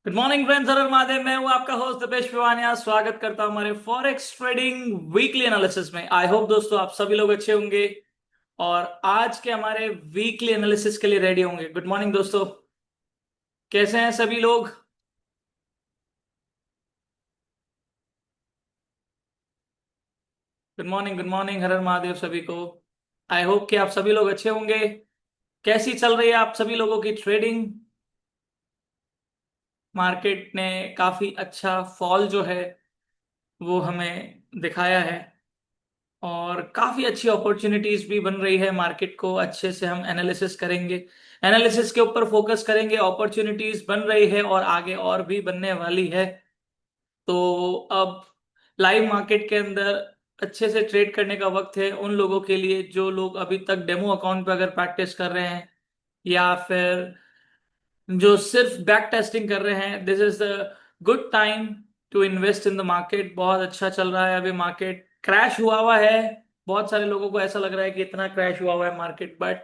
Good morning friends, हर हर महादेव। मैं हूं आपका होस्ट दीपेश पिवानिया। स्वागत करता हूं हमारे फॉरेक्स ट्रेडिंग वीकली एनालिसिस में। आई होप दोस्तों आप सभी लोग अच्छे होंगे और आज के हमारे वीकली एनालिसिस के लिए रेडी होंगे। गुड मॉर्निंग दोस्तों, कैसे हैं सभी लोग? गुड मॉर्निंग, गुड मॉर्निंग, हर हर महादेव सभी को। आई होप कि आप सभी लोग अच्छे होंगे। कैसी चल रही है आप सभी लोगों की ट्रेडिंग? मार्केट ने काफी अच्छा फॉल जो है वो हमें दिखाया है और काफी अच्छी अपॉर्चुनिटीज भी बन रही है। मार्केट को अच्छे से हम एनालिसिस करेंगे, एनालिसिस के ऊपर फोकस करेंगे। अपॉर्चुनिटीज बन रही है और आगे और भी बनने वाली है। तो अब लाइव मार्केट के अंदर अच्छे से ट्रेड करने का वक्त है उन लोगों के लिए जो लोग अभी तक डेमो अकाउंट पे अगर प्रैक्टिस कर रहे हैं या फिर जो सिर्फ बैक टेस्टिंग कर रहे हैं। This is the good time to invest in the market. बहुत अच्छा चल रहा है अभी। मार्केट क्रैश हुआ हुआ है, बहुत सारे लोगों को ऐसा लग रहा है कि इतना क्रैश हुआ हुआ है मार्केट, बट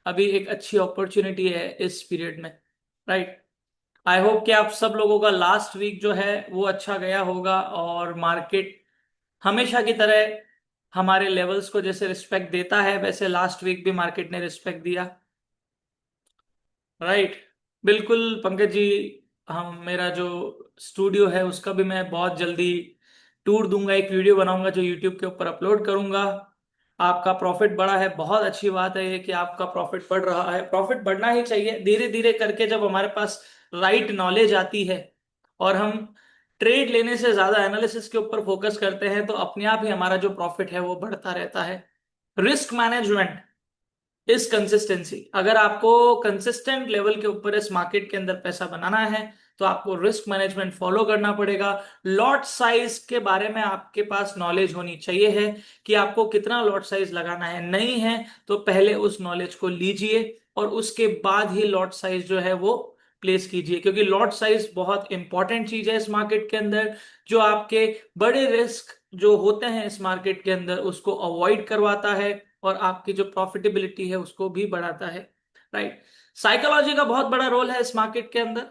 अभी एक अच्छी अपॉर्चुनिटी है इस पीरियड में, राइट। आई होप कि आप सब लोगों का लास्ट वीक जो है वो अच्छा गया होगा और मार्केट हमेशा की तरह हमारे लेवल्स को जैसे रिस्पेक्ट देता है वैसे लास्ट वीक भी मार्केट ने रिस्पेक्ट दिया, राइट। बिल्कुल पंकज जी, हम मेरा जो स्टूडियो है उसका भी मैं बहुत जल्दी टूर दूंगा, एक वीडियो बनाऊंगा जो यूट्यूब के ऊपर अपलोड करूंगा। आपका प्रॉफिट बढ़ा है, बहुत अच्छी बात है ये कि आपका प्रॉफिट बढ़ रहा है। प्रॉफिट बढ़ना ही चाहिए धीरे धीरे करके। जब हमारे पास राइट नॉलेज आती है और हम ट्रेड लेने से ज्यादा एनालिसिस के ऊपर फोकस करते हैं तो अपने आप ही हमारा जो प्रॉफिट है वो बढ़ता रहता है। रिस्क मैनेजमेंट इस कंसिस्टेंसी, अगर आपको कंसिस्टेंट लेवल के ऊपर इस मार्केट के अंदर पैसा बनाना है तो आपको रिस्क मैनेजमेंट फॉलो करना पड़ेगा। लॉट साइज के बारे में आपके पास नॉलेज होनी चाहिए है कि आपको कितना लॉट साइज लगाना है। नहीं है तो पहले उस नॉलेज को लीजिए और उसके बाद ही लॉट साइज जो है वो प्लेस कीजिए, क्योंकि लॉट साइज बहुत इंपॉर्टेंट चीज है इस मार्केट के अंदर। जो आपके बड़े रिस्क जो होते हैं इस मार्केट के अंदर उसको अवॉइड करवाता है और आपकी जो प्रॉफिटेबिलिटी है उसको भी बढ़ाता है, राइट। साइकोलॉजी का बहुत बड़ा रोल है इस मार्केट के अंदर,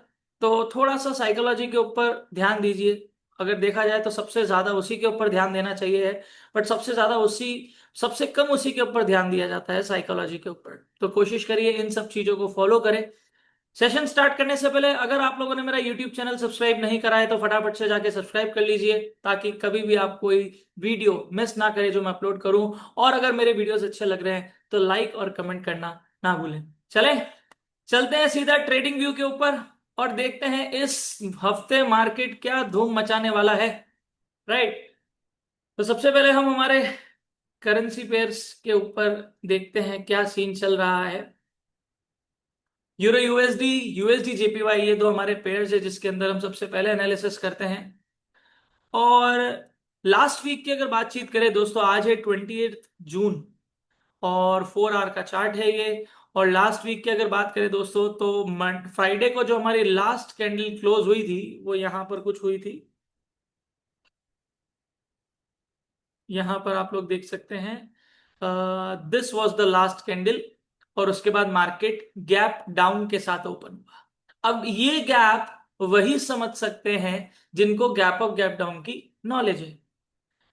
तो थोड़ा सा साइकोलॉजी के ऊपर ध्यान दीजिए। अगर देखा जाए तो सबसे ज्यादा उसी के ऊपर ध्यान देना चाहिए है, बट सबसे ज्यादा उसी सबसे कम उसी के ऊपर ध्यान दिया जाता है, साइकोलॉजी के ऊपर। तो कोशिश करिए इन सब चीजों को फॉलो करें। सेशन स्टार्ट करने से पहले अगर आप लोगों ने मेरा यूट्यूब चैनल सब्सक्राइब नहीं करा है तो फटाफट से जाके सब्सक्राइब कर लीजिए ताकि कभी भी आप कोई वीडियो मिस ना करें जो मैं अपलोड करूं। और अगर मेरे वीडियोस अच्छे लग रहे हैं तो लाइक और कमेंट करना ना भूलें। चलें, चलते हैं सीधा ट्रेडिंग व्यू के ऊपर और देखते हैं इस हफ्ते मार्केट क्या धूम मचाने वाला है, राइट। तो सबसे पहले हम हमारे करेंसी पेयर्स के ऊपर देखते हैं क्या सीन चल रहा है। यूरो यूएसडी, यूएसडी जेपीवाई, ये दो हमारे पेयर्स है जिसके अंदर हम सबसे पहले एनालिसिस करते हैं। और लास्ट वीक की अगर बातचीत करें दोस्तों, आज है 28 जून और 4 आवर का चार्ट है ये। और लास्ट वीक की अगर बात करें दोस्तों तो फ्राइडे को जो हमारी लास्ट कैंडल क्लोज हुई थी वो यहां पर कुछ हुई थी, यहां पर आप लोग देख सकते हैं। This was the last candle और उसके बाद मार्केट गैप डाउन के साथ ओपन हुआ। अब ये गैप वही समझ सकते हैं जिनको गैप अप गैप डाउन की नॉलेज है।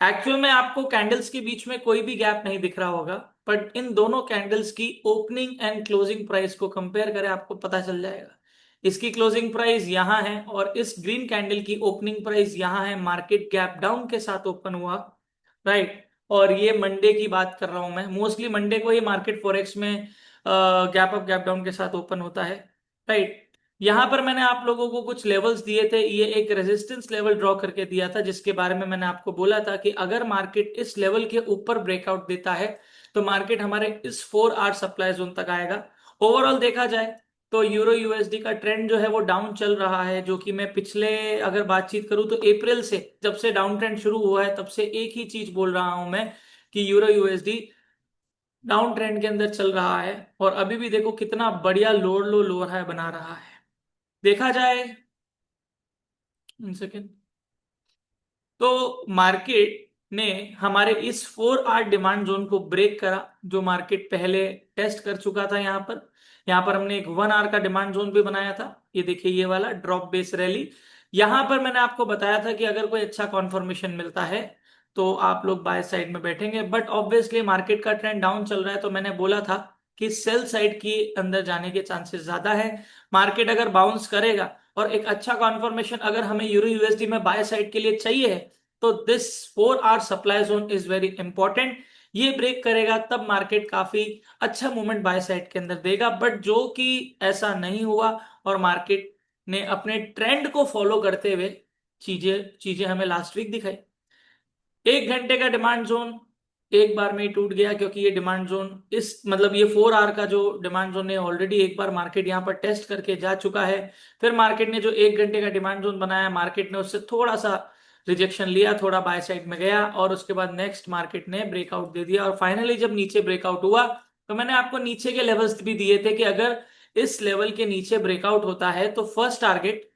एक्चुअल में आपको कैंडल्स के बीच में कोई भी गैप नहीं दिख रहा होगा, बट इन दोनों कैंडल्स की ओपनिंग एंड क्लोजिंग प्राइस को कंपेयर करें आपको पता चल जाएगा। इसकी क्लोजिंग प्राइस यहां है और इस ग्रीन कैंडल की ओपनिंग प्राइस यहां है। मार्केट गैप डाउन के साथ ओपन हुआ, राइट। और ये मंडे की बात कर रहा हूं मैं, मोस्टली मंडे को ही मार्केट फॉरेक्स में गैप अप गैप डाउन के साथ ओपन होता है, राइट। यहां पर मैंने आप लोगों को कुछ लेवल्स दिए थे, ये एक रेजिस्टेंस लेवल ड्रॉ करके दिया था जिसके बारे में मैंने आपको बोला था कि अगर मार्केट इस लेवल के ऊपर ब्रेकआउट देता है तो मार्केट हमारे इस 4 आवर सप्लाई जोन तक आएगा। ओवरऑल देखा जाए तो यूरो यूएसडी का ट्रेंड जो है वो डाउन चल रहा है, जो कि मैं पिछले अगर बातचीत करूं तो अप्रैल से जब से डाउन ट्रेंड शुरू हुआ है तब से एक ही चीज बोल रहा हूं मैं कि यूरो यूएसडी डाउन ट्रेंड के अंदर चल रहा है। और अभी भी देखो कितना बढ़िया लोअर लो लोअर हाई बना रहा है। देखा जाए सेकेंड तो मार्केट ने हमारे इस 4 आवर डिमांड जोन को ब्रेक करा जो मार्केट पहले टेस्ट कर चुका था। यहां पर यहाँ पर हमने एक 1 आवर का डिमांड जोन भी बनाया था, ये देखिए ये वाला ड्रॉप बेस रैली। यहाँ पर मैंने आपको बताया था कि अगर कोई अच्छा कॉन्फर्मेशन मिलता है तो आप लोग बाय साइड में बैठेंगे, बट ऑब्वियसली मार्केट का ट्रेंड डाउन चल रहा है, तो मैंने बोला था कि सेल साइड की अंदर जाने के चांसेस ज्यादा है। मार्केट अगर बाउंस करेगा और एक अच्छा कॉन्फर्मेशन अगर हमें यूरो यूएसडी में बाय साइड के लिए चाहिए है, तो this 4 hour supply zone is very important. ये ब्रेक करेगा तब मार्केट काफी अच्छा मूवमेंट बाय साइड के अंदर देगा, बट जो कि ऐसा नहीं हुआ और मार्केट ने अपने ट्रेंड को फॉलो करते हुए चीजें चीजें हमें लास्ट वीक दिखाई। 1 घंटे का डिमांड जोन एक बार में ही टूट गया, क्योंकि ये डिमांड जोन इस मतलब ये 4 आवर का जो डिमांड जोन है ऑलरेडी एक बार मार्केट यहाँ पर टेस्ट करके जा चुका है। फिर मार्केट ने जो 1 घंटे का डिमांड जोन बनाया, मार्केट ने उससे थोड़ा सा रिजेक्शन लिया, थोड़ा बाय साइड में गया और उसके बाद नेक्स्ट मार्केट ने ब्रेकआउट दे दिया, और फाइनली जब नीचे ब्रेकआउट हुआ तो मैंने आपको नीचे के लेवल्स भी दिए थे कि अगर इस लेवल के नीचे ब्रेकआउट होता है तो first target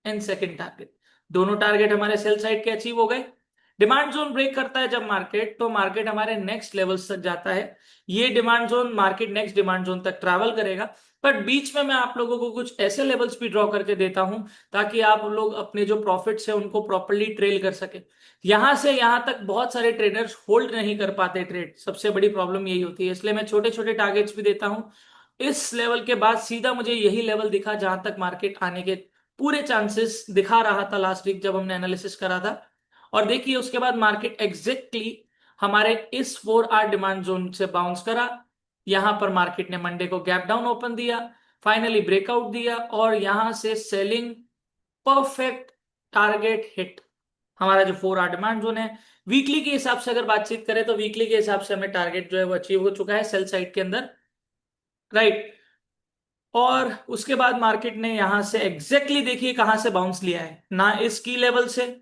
and second target, दोनों टारगेट हमारे सेल साइड के अचीव हो गए। डिमांड जोन ब्रेक करता है जब मार्केट, तो मार्केट हमारे नेक्स्ट लेवल्स तक जाता है। ये demand zone market next demand zone तक ट्रैवल करेगा, बट बीच में मैं आप लोगों को कुछ ऐसे लेवल्स भी ड्रॉ करके देता हूं ताकि आप लोग अपने जो प्रॉफिट्स है उनको प्रॉपरली ट्रेल कर सके। यहां से यहां तक बहुत सारे ट्रेडर्स होल्ड नहीं कर पाते ट्रेड, सबसे बड़ी प्रॉब्लम यही होती है, इसलिए मैं छोटे छोटे टारगेट्स भी देता हूं। इस लेवल के बाद सीधा मुझे यही लेवल दिखा जहां तक मार्केट आने के पूरे चांसेस दिखा रहा था लास्ट वीक जब हमने एनालिसिस करा था। और देखिए उसके बाद मार्केट एग्जैक्टली हमारे इस 4 आवर डिमांड जोन से बाउंस करा। यहां पर मार्केट ने मंडे को गैप डाउन ओपन दिया, फाइनली ब्रेकआउट दिया और यहां से सेलिंग परफेक्ट टारगेट हिट। हमारा जो 4 आवर डिमांड जोन है, वीकली के हिसाब से अगर बातचीत करें तो वीकली के हिसाब से हमें टारगेट जो है वो अचीव हो चुका है सेल साइड के अंदर, राइट। और उसके बाद मार्केट ने यहां से एग्जैक्टली देखिए कहां से बाउंस लिया है, ना इस की लेवल से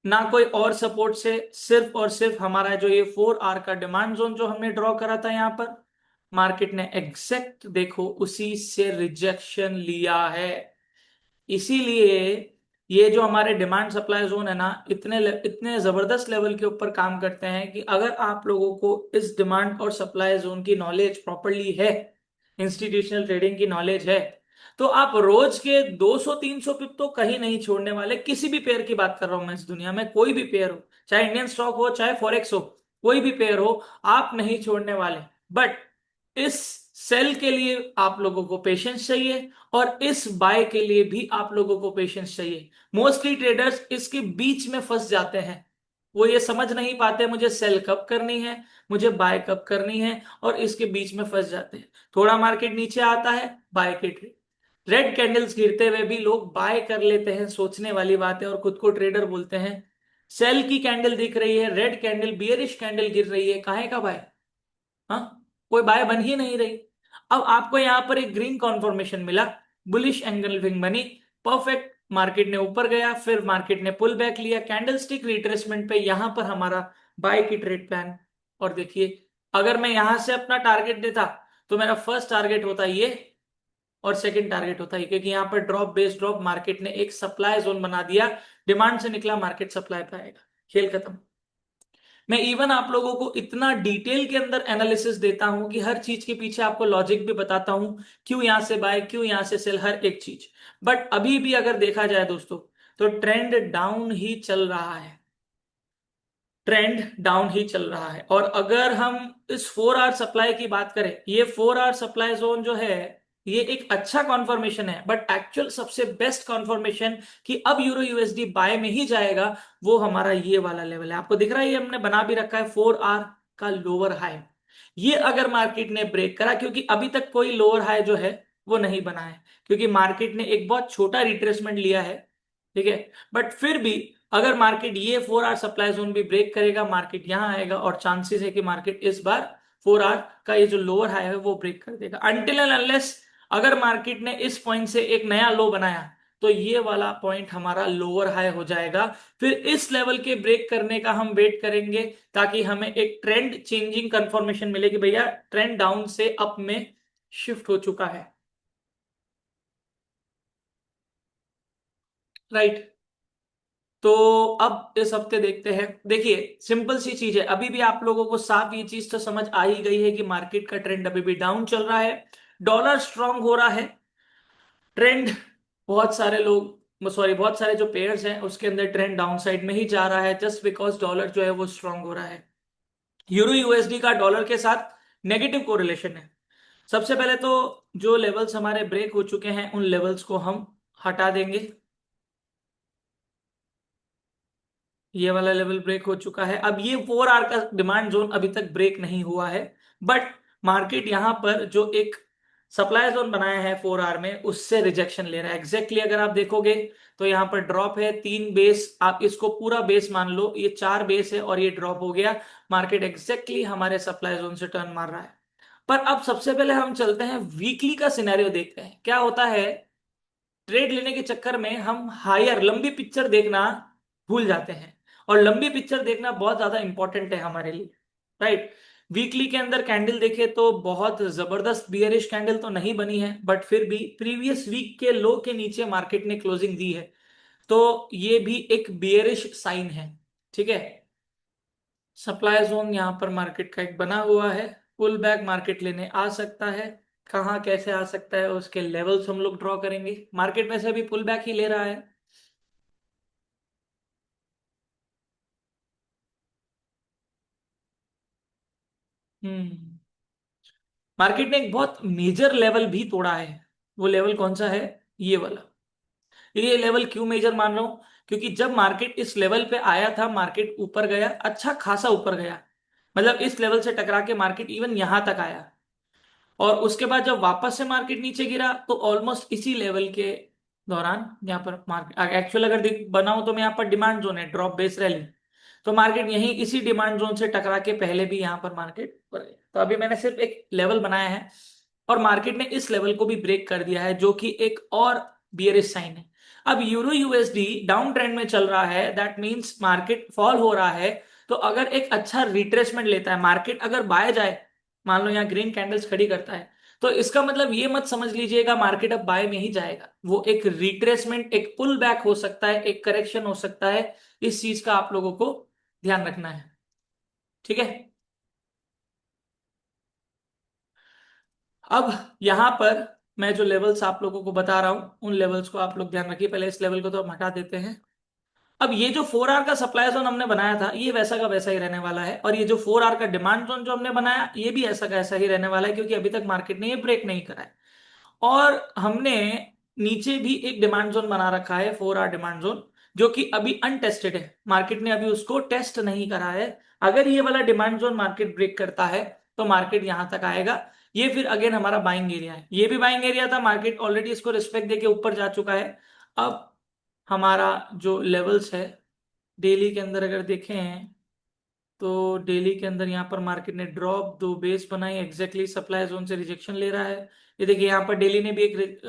ना कोई और सपोर्ट से, सिर्फ और सिर्फ हमारा जो ये 4 आवर का डिमांड जोन जो हमने ड्रॉ करा था यहां पर, मार्केट ने एग्जैक्ट देखो उसी से रिजेक्शन लिया है। इसीलिए ये जो हमारे डिमांड सप्लाई जोन है ना, इतने इतने जबरदस्त लेवल के ऊपर काम करते हैं कि अगर आप लोगों को इस डिमांड और सप्लाई जोन की नॉलेज प्रॉपरली है, इंस्टीट्यूशनल ट्रेडिंग की नॉलेज है, तो आप रोज के 200-300 पिप तो कहीं नहीं छोड़ने वाले। किसी भी पेयर की बात कर रहा हूं मैं, इस दुनिया में कोई भी पेयर हो, चाहे इंडियन स्टॉक हो चाहे फॉरेक्स हो, कोई भी पेयर हो, आप नहीं छोड़ने वाले। बट इस सेल के लिए आप लोगों को पेशेंस चाहिए और इस बाय के लिए भी आप लोगों को पेशेंस चाहिए। मोस्टली ट्रेडर्स इसके बीच में फंस जाते हैं, वो ये समझ नहीं पाते मुझे सेल कब करनी है, मुझे बाय कब करनी है, और इसके बीच में फंस जाते हैं। थोड़ा मार्केट नीचे आता है, बाय के ट्रेड, रेड कैंडल्स गिरते हुए भी लोग बाय कर लेते हैं, सोचने वाली बात है, और खुद को ट्रेडर बोलते हैं। सेल की कैंडल दिख रही है, रेड कैंडल बियरिश कैंडल गिर रही है, काहे का बाय? हाँ, कोई बाय बन ही नहीं रही। अब आपको यहां पर एक ग्रीन कॉन्फर्मेशन मिला, बुलिश एंगल्फिंग बनी, परफेक्ट, मार्केट ने ऊपर गया, फिर मार्केट ने पुल बैक लिया, कैंडलस्टिक रिट्रेसमेंट पे यहां पर हमारा बाय की ट्रेड प्लान। और देखिए अगर मैं यहां से अपना टारगेट देता तो मेरा फर्स्ट टारगेट होता ये और सेकंड टारगेट होता है, क्योंकि यहां पर ड्रॉप बेस ड्रॉप मार्केट ने एक सप्लाई जोन बना दिया, डिमांड से निकला मार्केट सप्लाई पे आएगा, खेल खत्म। मैं इवन आप लोगों को इतना डिटेल के अंदर एनालिसिस देता हूं कि हर चीज के पीछे आपको लॉजिक भी बताता हूं, क्यों यहां से बाय क्यों यहां से सेल, हर एक चीज। बट अभी भी अगर देखा जाए दोस्तों तो ट्रेंड डाउन ही चल रहा है, ट्रेंड डाउन ही चल रहा है। और अगर हम इस 4 आवर सप्लाई की बात करें, ये 4 आवर सप्लाई जोन जो है ये एक अच्छा कॉन्फर्मेशन है, बट एक्चुअल सबसे बेस्ट कॉन्फर्मेशन कि अब यूरो यूएसडी बाय में ही जाएगा, वो हमारा ये वाला लेवल है, आपको दिख रहा है, ये हमने बना भी रखा है 4 आवर का लोअर हाई। ये अगर मार्केट ने ब्रेक करा, क्योंकि अभी तक कोई लोअर हाई जो है वो नहीं बना है, क्योंकि मार्केट ने एक बहुत छोटा रिट्रेसमेंट लिया है, ठीक है। बट फिर भी अगर मार्केट ये 4 आवर सप्लाई जोन भी ब्रेक करेगा, मार्केट यहां आएगा और चांसेस है कि मार्केट इस बार 4 आवर का ये जो लोअर हाई है वो ब्रेक कर देगा। अनटिल एंड अनलेस अगर मार्केट ने इस पॉइंट से एक नया लो बनाया तो ये वाला पॉइंट हमारा लोअर हाई हो जाएगा। फिर इस लेवल के ब्रेक करने का हम वेट करेंगे ताकि हमें एक ट्रेंड चेंजिंग कंफर्मेशन मिले कि भैया ट्रेंड डाउन से अप में शिफ्ट हो चुका है, राइट। तो अब इस हफ्ते देखते हैं, देखिए सिंपल सी चीज है, अभी भी आप लोगों को साफ ये चीज तो समझ आ ही गई है कि मार्केट का ट्रेंड अभी भी डाउन चल रहा है। डॉलर स्ट्रांग हो रहा है। ट्रेंड, बहुत सारे लोग, सॉरी, बहुत सारे जो पेयर्स हैं उसके अंदर ट्रेंड डाउन साइड में ही जा रहा है, जस्ट बिकॉज डॉलर जो है वो स्ट्रांग हो रहा है। यूरो यूएसडी का डॉलर के साथ नेगेटिव कोरिलेशन है। सबसे पहले तो जो लेवल्स हमारे ब्रेक हो चुके हैं उन लेवल्स को हम हटा देंगे। ये वाला लेवल ब्रेक हो चुका है। अब ये 4 आवर का डिमांड जोन अभी तक ब्रेक नहीं हुआ है, बट मार्केट यहां पर जो एक सप्लाई जोन बनाया है 4 आवर में उससे रिजेक्शन ले रहा है। एग्जैक्टली अगर आप देखोगे तो यहाँ पर ड्रॉप है 3 बेस, आप इसको पूरा बेस मान लो, ये 4 बेस है और ये ड्रॉप हो गया। मार्केट एग्जैक्टली हमारे सप्लाई जोन से टर्न मार रहा है। पर अब सबसे पहले हम चलते हैं वीकली का सिनेरियो, देखते हैं क्या होता है। ट्रेड लेने के चक्कर में हम हायर लंबी पिक्चर देखना भूल जाते हैं, और लंबी पिक्चर देखना बहुत ज्यादा इंपॉर्टेंट है हमारे लिए, राइट। वीकली के अंदर कैंडल देखे तो बहुत जबरदस्त बियरिश कैंडल तो नहीं बनी है, बट फिर भी प्रीवियस वीक के लो के नीचे मार्केट ने क्लोजिंग दी है, तो ये भी एक बियरिश साइन है, ठीक है। सप्लाई जोन यहाँ पर मार्केट का एक बना हुआ है, पुल बैक मार्केट लेने आ सकता है। कहाँ कैसे आ सकता है उसके लेवल्स हम लोग ड्रॉ करेंगे। मार्केट वैसे भी पुल बैक ही ले रहा है। हम्म। मार्केट ने एक बहुत मेजर लेवल भी तोड़ा है। वो लेवल कौन सा है? ये वाला। ये लेवल क्यों मेजर मान रहा हूं? क्योंकि जब मार्केट इस लेवल पे आया था, मार्केट ऊपर गया, अच्छा खासा ऊपर गया, मतलब इस लेवल से टकरा के मार्केट इवन यहां तक आया। और उसके बाद जब वापस से मार्केट नीचे गिरा तो ऑलमोस्ट इसी लेवल के दौरान यहाँ पर मार्केट एक्चुअल अगर बनाऊं तो मैं यहाँ पर डिमांड जोन है, ड्रॉप बेस रैली, तो मार्केट यहीं इसी डिमांड जोन से टकरा के पहले भी यहाँ पर मार्केट ऊपर गया। तो अभी मैंने सिर्फ एक लेवल बनाया है और मार्केट ने इस लेवल को भी ब्रेक कर दिया है, जो कि एक और बियरिश साइन है। अब यूरो यूएसडी डाउन ट्रेंड में चल रहा है, दैट मीन्स मार्केट फॉल हो रहा है। तो अगर एक अच्छा रिट्रेसमेंट लेता है मार्केट, अगर बाय जाए, मान लो यहाँ ग्रीन कैंडल्स खड़ी करता है, तो इसका मतलब ये मत समझ लीजिएगा मार्केट अब बाय में ही जाएगा। वो एक रिट्रेसमेंट, एक पुल बैक हो सकता है, एक करेक्शन हो सकता है। इस चीज का आप लोगों को ध्यान रखना है, ठीक है। अब यहां पर मैं जो लेवल्स आप लोगों को बता रहा हूं उन लेवल्स को आप लोग ध्यान रखिए। पहले इस लेवल को तो हम हटा देते हैं। अब ये जो 4 आवर का सप्लाई जोन हमने बनाया था ये वैसा का वैसा ही रहने वाला है, और ये जो 4 आवर का डिमांड जोन जो हमने बनाया ये भी ऐसा का ऐसा ही रहने वाला है, क्योंकि अभी तक मार्केट ने ये ब्रेक नहीं करा है। और हमने नीचे भी एक डिमांड जोन बना रखा है, 4 आवर डिमांड जोन, जो कि अभी अनटेस्टेड है, मार्केट ने अभी उसको टेस्ट नहीं करा है। अगर ये वाला डिमांड जोन मार्केट ब्रेक करता है तो मार्केट यहां तक आएगा। ये फिर अगेन हमारा बाइंग एरिया है, ये भी बाइंग एरिया था, मार्केट ऑलरेडी इसको रिस्पेक्ट देके ऊपर जा चुका है। अब हमारा जो लेवल्स है डेली के अंदर अगर देखें तो डेली के अंदर यहाँ पर मार्केट ने ड्रॉप 2 बेस बनाई, एग्जैक्टली सप्लाई जोन से रिजेक्शन ले रहा है। ये देखिए यहाँ पर डेली ने भी एक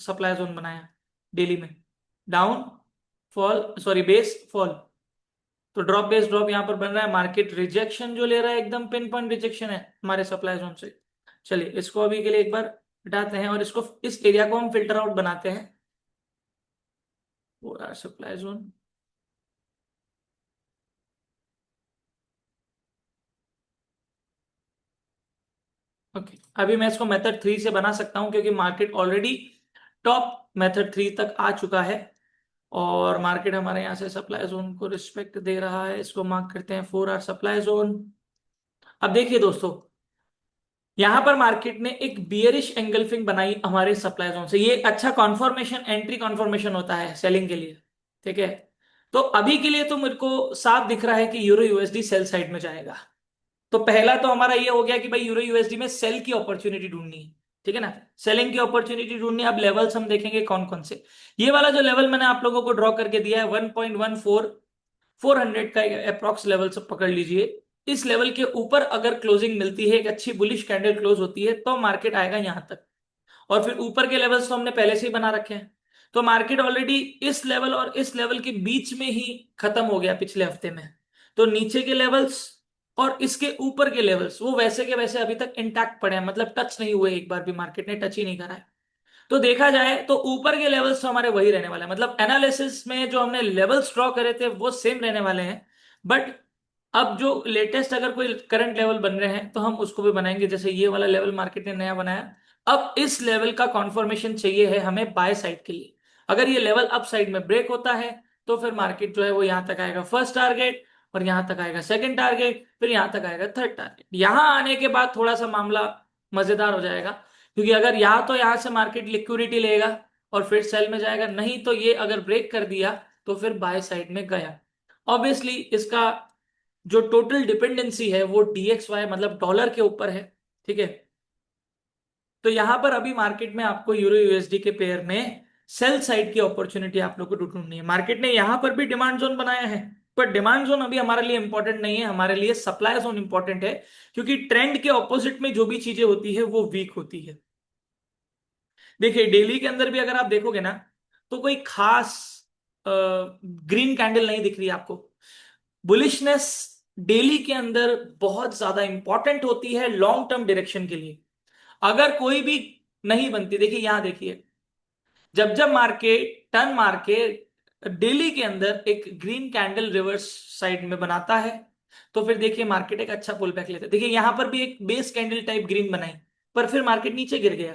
सप्लाई जोन बनाया, डेली में down fall, sorry base fall, तो ड्रॉप बेस ड्रॉप यहाँ पर बन रहा है। मार्केट रिजेक्शन जो ले रहा है एकदम पिन पॉइंट रिजेक्शन है हमारे सप्लाई जोन से। चलिए इसको अभी के लिए एक बार हटाते हैं और इसको, इस एरिया को हम फिल्टर आउट बनाते हैं, पूरा सप्लाई जोन। ओके, अभी मैं इसको मेथड 3 से बना सकता हूं क्योंकि मार्केट ऑलरेडी टॉप मेथड 3 तक आ चुका है, और मार्केट हमारे यहाँ से सप्लाई जोन को रिस्पेक्ट दे रहा है। इसको मार्क करते हैं 4 आवर सप्लाई जोन। अब देखिए दोस्तों, यहां पर मार्केट ने एक बियरिश एंगल्फिंग बनाई हमारे सप्लाई जोन से। ये अच्छा कॉन्फर्मेशन, एंट्री कॉन्फर्मेशन होता है सेलिंग के लिए, ठीक है। तो अभी के लिए तो मेरे को साफ दिख रहा है कि यूरो यूएसडी सेल साइड में जाएगा। तो पहला तो हमारा ये हो गया कि भाई यूरो यूएसडी में सेल की अपॉर्चुनिटी ढूंढनी है, ठीक है ना। सेलिंग की अपॉर्चुनिटी ढूंढनी है। अब लेवल्स हम देखेंगे कौन कौन से। ये वाला जो लेवल मैंने आप लोगों को ड्रॉ करके दिया है 1.14, 400 का अप्रॉक्स लेवल सब पकड़ लीजिए। इस लेवल के ऊपर अगर क्लोजिंग मिलती है, एक अच्छी बुलिश कैंडल क्लोज होती है, तो मार्केट आएगा यहां तक। और फिर ऊपर के लेवल्स तो हमने पहले से ही बना रखे हैं। तो मार्केट ऑलरेडी इस लेवल और इस लेवल के बीच में ही खत्म हो गया पिछले हफ्ते में। तो नीचे के लेवल्स और इसके ऊपर के लेवल्स वो वैसे के वैसे अभी तक इंटैक्ट पड़े हैं, मतलब टच नहीं हुए, एक बार भी मार्केट ने टच ही नहीं करा है। तो देखा जाए तो ऊपर के लेवल्स तो हमारे वही रहने वाले हैं, मतलब एनालिसिस में जो हमने लेवल्स ड्रॉ करे थे वो सेम रहने वाले हैं। बट अब जो लेटेस्ट अगर कोई करंट लेवल बन रहे हैं तो हम उसको भी बनाएंगे। जैसे ये वाला लेवल मार्केट ने नया बनाया अब इस लेवल का कॉन्फर्मेशन चाहिए है हमें बाय साइड के लिए। अगर ये लेवल अप साइड में ब्रेक होता है तो फिर मार्केट जो है वो यहां तक आएगा फर्स्ट टारगेट, और यहां तक आएगा सेकंड टारगेट, फिर यहां तक आएगा थर्ड टारगेट। यहां आने के बाद थोड़ा सा मामला मजेदार हो जाएगा, क्योंकि अगर यहां तो यहां से मार्केट लिक्विडिटी लेगा और फिर सेल में जाएगा, नहीं तो ये अगर ब्रेक कर दिया तो फिर बाय साइड में गया। ऑब्वियसली इसका जो टोटल डिपेंडेंसी है वो DXY मतलब डॉलर के ऊपर है, ठीक है। तो यहां पर अभी मार्केट में आपको यूरो यूएसडी के पेयर में सेल साइड की अपॉर्चुनिटी आप लोग को ढूंढनी है। मार्केट ने यहां पर भी डिमांड जोन बनाया है, पर डिमांड जोन अभी हमारे लिए इंपॉर्टेंट नहीं है, हमारे लिए सप्लाई जोन इंपॉर्टेंट है, क्योंकि ट्रेंड के ऑपोजिट में जो भी चीजें होती है वो वीक होती है। देखिए डेली के अंदर भी अगर आप देखोगे ना, तो कोई खास ग्रीन कैंडल नहीं दिख रही आपको। बुलिशनेस डेली के अंदर बहुत ज्यादा इंपॉर्टेंट होती है लॉन्ग टर्म डायरेक्शन के लिए। अगर कोई भी नहीं बनती, देखिए यहां देखिए, जब जब मार्केट टर्न मार के डेली के अंदर एक ग्रीन कैंडल रिवर्स साइड में बनाता है, तो फिर देखिए मार्केट एक अच्छा पुल बैक लेता है। देखिए यहां पर भी एक बेस कैंडल टाइप ग्रीन बनाई, पर फिर मार्केट नीचे गिर गया।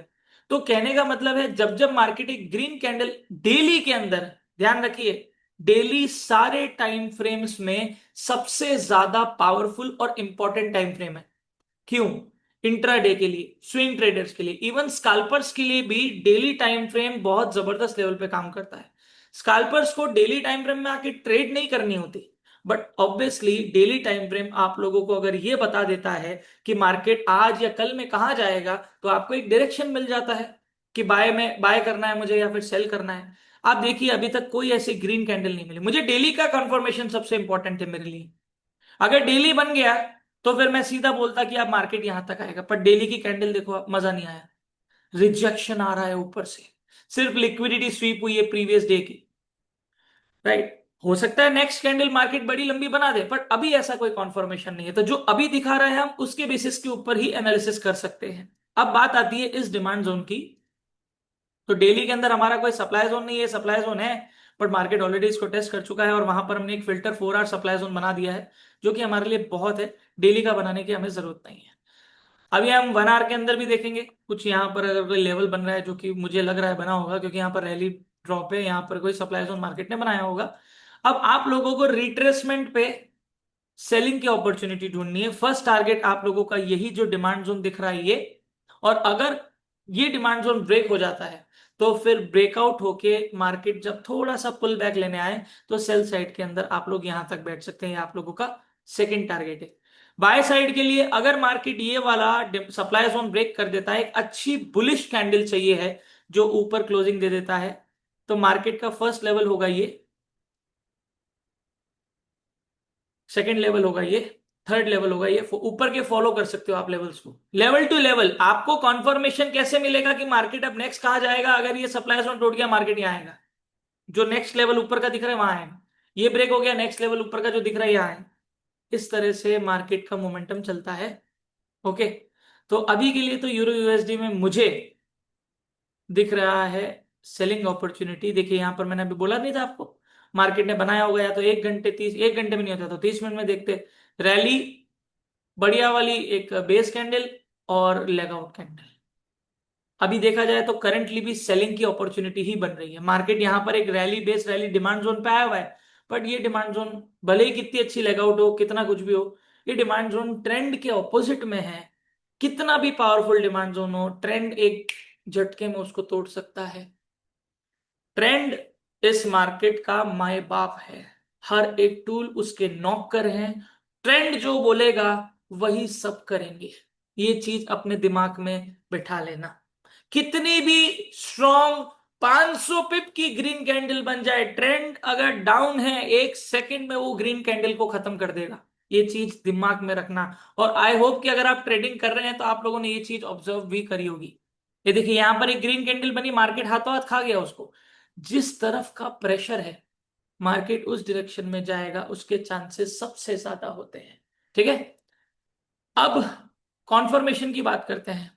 तो कहने का मतलब है जब जब मार्केट एक ग्रीन कैंडल डेली के अंदर, ध्यान रखिए, डेली सारे टाइम फ्रेम्स में सबसे ज्यादा पावरफुल और इंपॉर्टेंट टाइम फ्रेम है। क्यों? इंट्राडे के लिए, स्विंग ट्रेडर्स के लिए, इवन स्काल्पर्स के लिए भी डेली टाइम फ्रेम बहुत जबरदस्त लेवल पे काम करता है। स्काल्पर्स को डेली टाइम फ्रेम में आके ट्रेड नहीं करनी होती, but obviously daily time frame आप लोगों को अगर ये बता देता है कि मार्केट आज या कल में कहां जाएगा, तो आपको एक डायरेक्शन मिल जाता है कि बाय में बाय करना है मुझे या फिर सेल करना है। आप देखिए अभी तक कोई ऐसी ग्रीन कैंडल नहीं मिली मुझे। डेली का कंफर्मेशन सबसे इंपॉर्टेंट है मेरे लिए। अगर डेली बन गया तो फिर मैं सीधा बोलता कि अब मार्केट यहां तक आएगा, पर डेली की कैंडल देखो अब मजा नहीं आया। रिजेक्शन आ रहा है ऊपर से, सिर्फ लिक्विडिटी स्वीप हुई है प्रीवियस डे की, राइट। हो सकता है नेक्स्ट कैंडल मार्केट बड़ी लंबी बना दे, पर अभी ऐसा कोई कॉन्फर्मेशन नहीं है। तो जो अभी दिखा रहा है हम उसके बेसिस के ऊपर ही एनालिसिस कर सकते हैं। अब बात आती है इस डिमांड जोन की। तो डेली के अंदर हमारा कोई सप्लाई जोन नहीं है, सप्लाई जोन है, बट मार्केट ऑलरेडी इसको टेस्ट कर चुका है और वहां पर हमने एक फिल्टर 4 आवर सप्लाई जोन बना दिया है, जो कि हमारे लिए बहुत है। डेली का बनाने की हमें जरूरत नहीं है। अभी हम 1 आवर के अंदर भी देखेंगे कुछ यहाँ पर अगर कोई लेवल बन रहा है, जो कि मुझे लग रहा है बना होगा, क्योंकि यहाँ पर रैली ड्रॉप है, यहाँ पर कोई सप्लाई जोन मार्केट ने बनाया होगा। अब आप लोगों को रिट्रेसमेंट पे सेलिंग की अपॉर्चुनिटी ढूंढनी है। फर्स्ट टारगेट आप लोगों का यही जो डिमांड जोन दिख रहा है ये, और अगर ये डिमांड जोन ब्रेक हो जाता है तो फिर ब्रेकआउट होके मार्केट जब थोड़ा सा पुल बैक लेने आए तो सेल साइड के अंदर आप लोग यहां तक बैठ सकते हैं। ये आप लोगों का सेकंड टारगेट है। बाय साइड के लिए अगर मार्केट ये वाला सप्लाई जोन ब्रेक कर देता है, एक अच्छी बुलिश कैंडल चाहिए है जो ऊपर क्लोजिंग दे देता है, तो मार्केट का फर्स्ट लेवल होगा ये, सेकंड लेवल होगा ये, थर्ड लेवल होगा ये। ऊपर के फॉलो कर सकते हो आप लेवल्स को, लेवल टू लेवल। आपको कंफर्मेशन कैसे मिलेगा कि मार्केट अब नेक्स्ट कहां जाएगा? अगर ये सप्लाई जोन टूट गया मार्केट यहाँ आएगा, जो नेक्स्ट लेवल ऊपर का दिख रहा है वहां आएगा। ये ब्रेक हो गया, नेक्स्ट लेवल ऊपर का जो दिख रहा है यहाँ है। इस तरह से मार्केट का मोमेंटम चलता है। ओके, तो अभी के लिए तो यूरो यूएसडी में मुझे दिख रहा है सेलिंग अपॉर्चुनिटी। देखिए यहां पर मैंने अभी बोला नहीं था आपको, मार्केट ने बनाया होगा या तो 1 घंटे 1 घंटे में नहीं होता तो 30 मिनट में देखते रैली, बढ़िया वाली एक बेस कैंडल और लेग आउट कैंडल। अभी देखा जाए तो करंटली भी सेलिंग की अपॉर्चुनिटी ही बन रही है। मार्केट यहां पर एक rally base rally demand zone पे आया हुआ है, बट ये डिमांड जोन भले ही कितनी अच्छी लेग आउट हो, कितना कुछ भी हो, ये डिमांड जोन ट्रेंड के ऑपोजिट में है। कितना भी पावरफुल डिमांड जोन हो, ट्रेंड एक झटके में उसको तोड़ सकता है। ट्रेंड इस मार्केट का माए बाप है, हर एक टूल उसके नौकर हैं। ट्रेंड जो बोलेगा वही सब करेंगे, ये चीज अपने दिमाग में बिठा लेना। कितनी भी स्ट्रॉन्ग 500 पिप की ग्रीन कैंडल बन जाए, ट्रेंड अगर डाउन है 1 सेकंड में वो ग्रीन कैंडल को खत्म कर देगा। ये चीज दिमाग में रखना। और आई होप कि अगर आप ट्रेडिंग कर रहे हैं तो आप लोगों ने ये चीज ऑब्जर्व भी करी होगी। ये देखिए यहां पर एक ग्रीन कैंडल बनी, मार्केट हाथों हाथ खा गया उसको। जिस तरफ का प्रेशर है मार्केट उस डायरेक्शन में जाएगा, उसके चांसेस सबसे ज्यादा होते हैं। ठीक है, अब कॉन्फर्मेशन की बात करते हैं।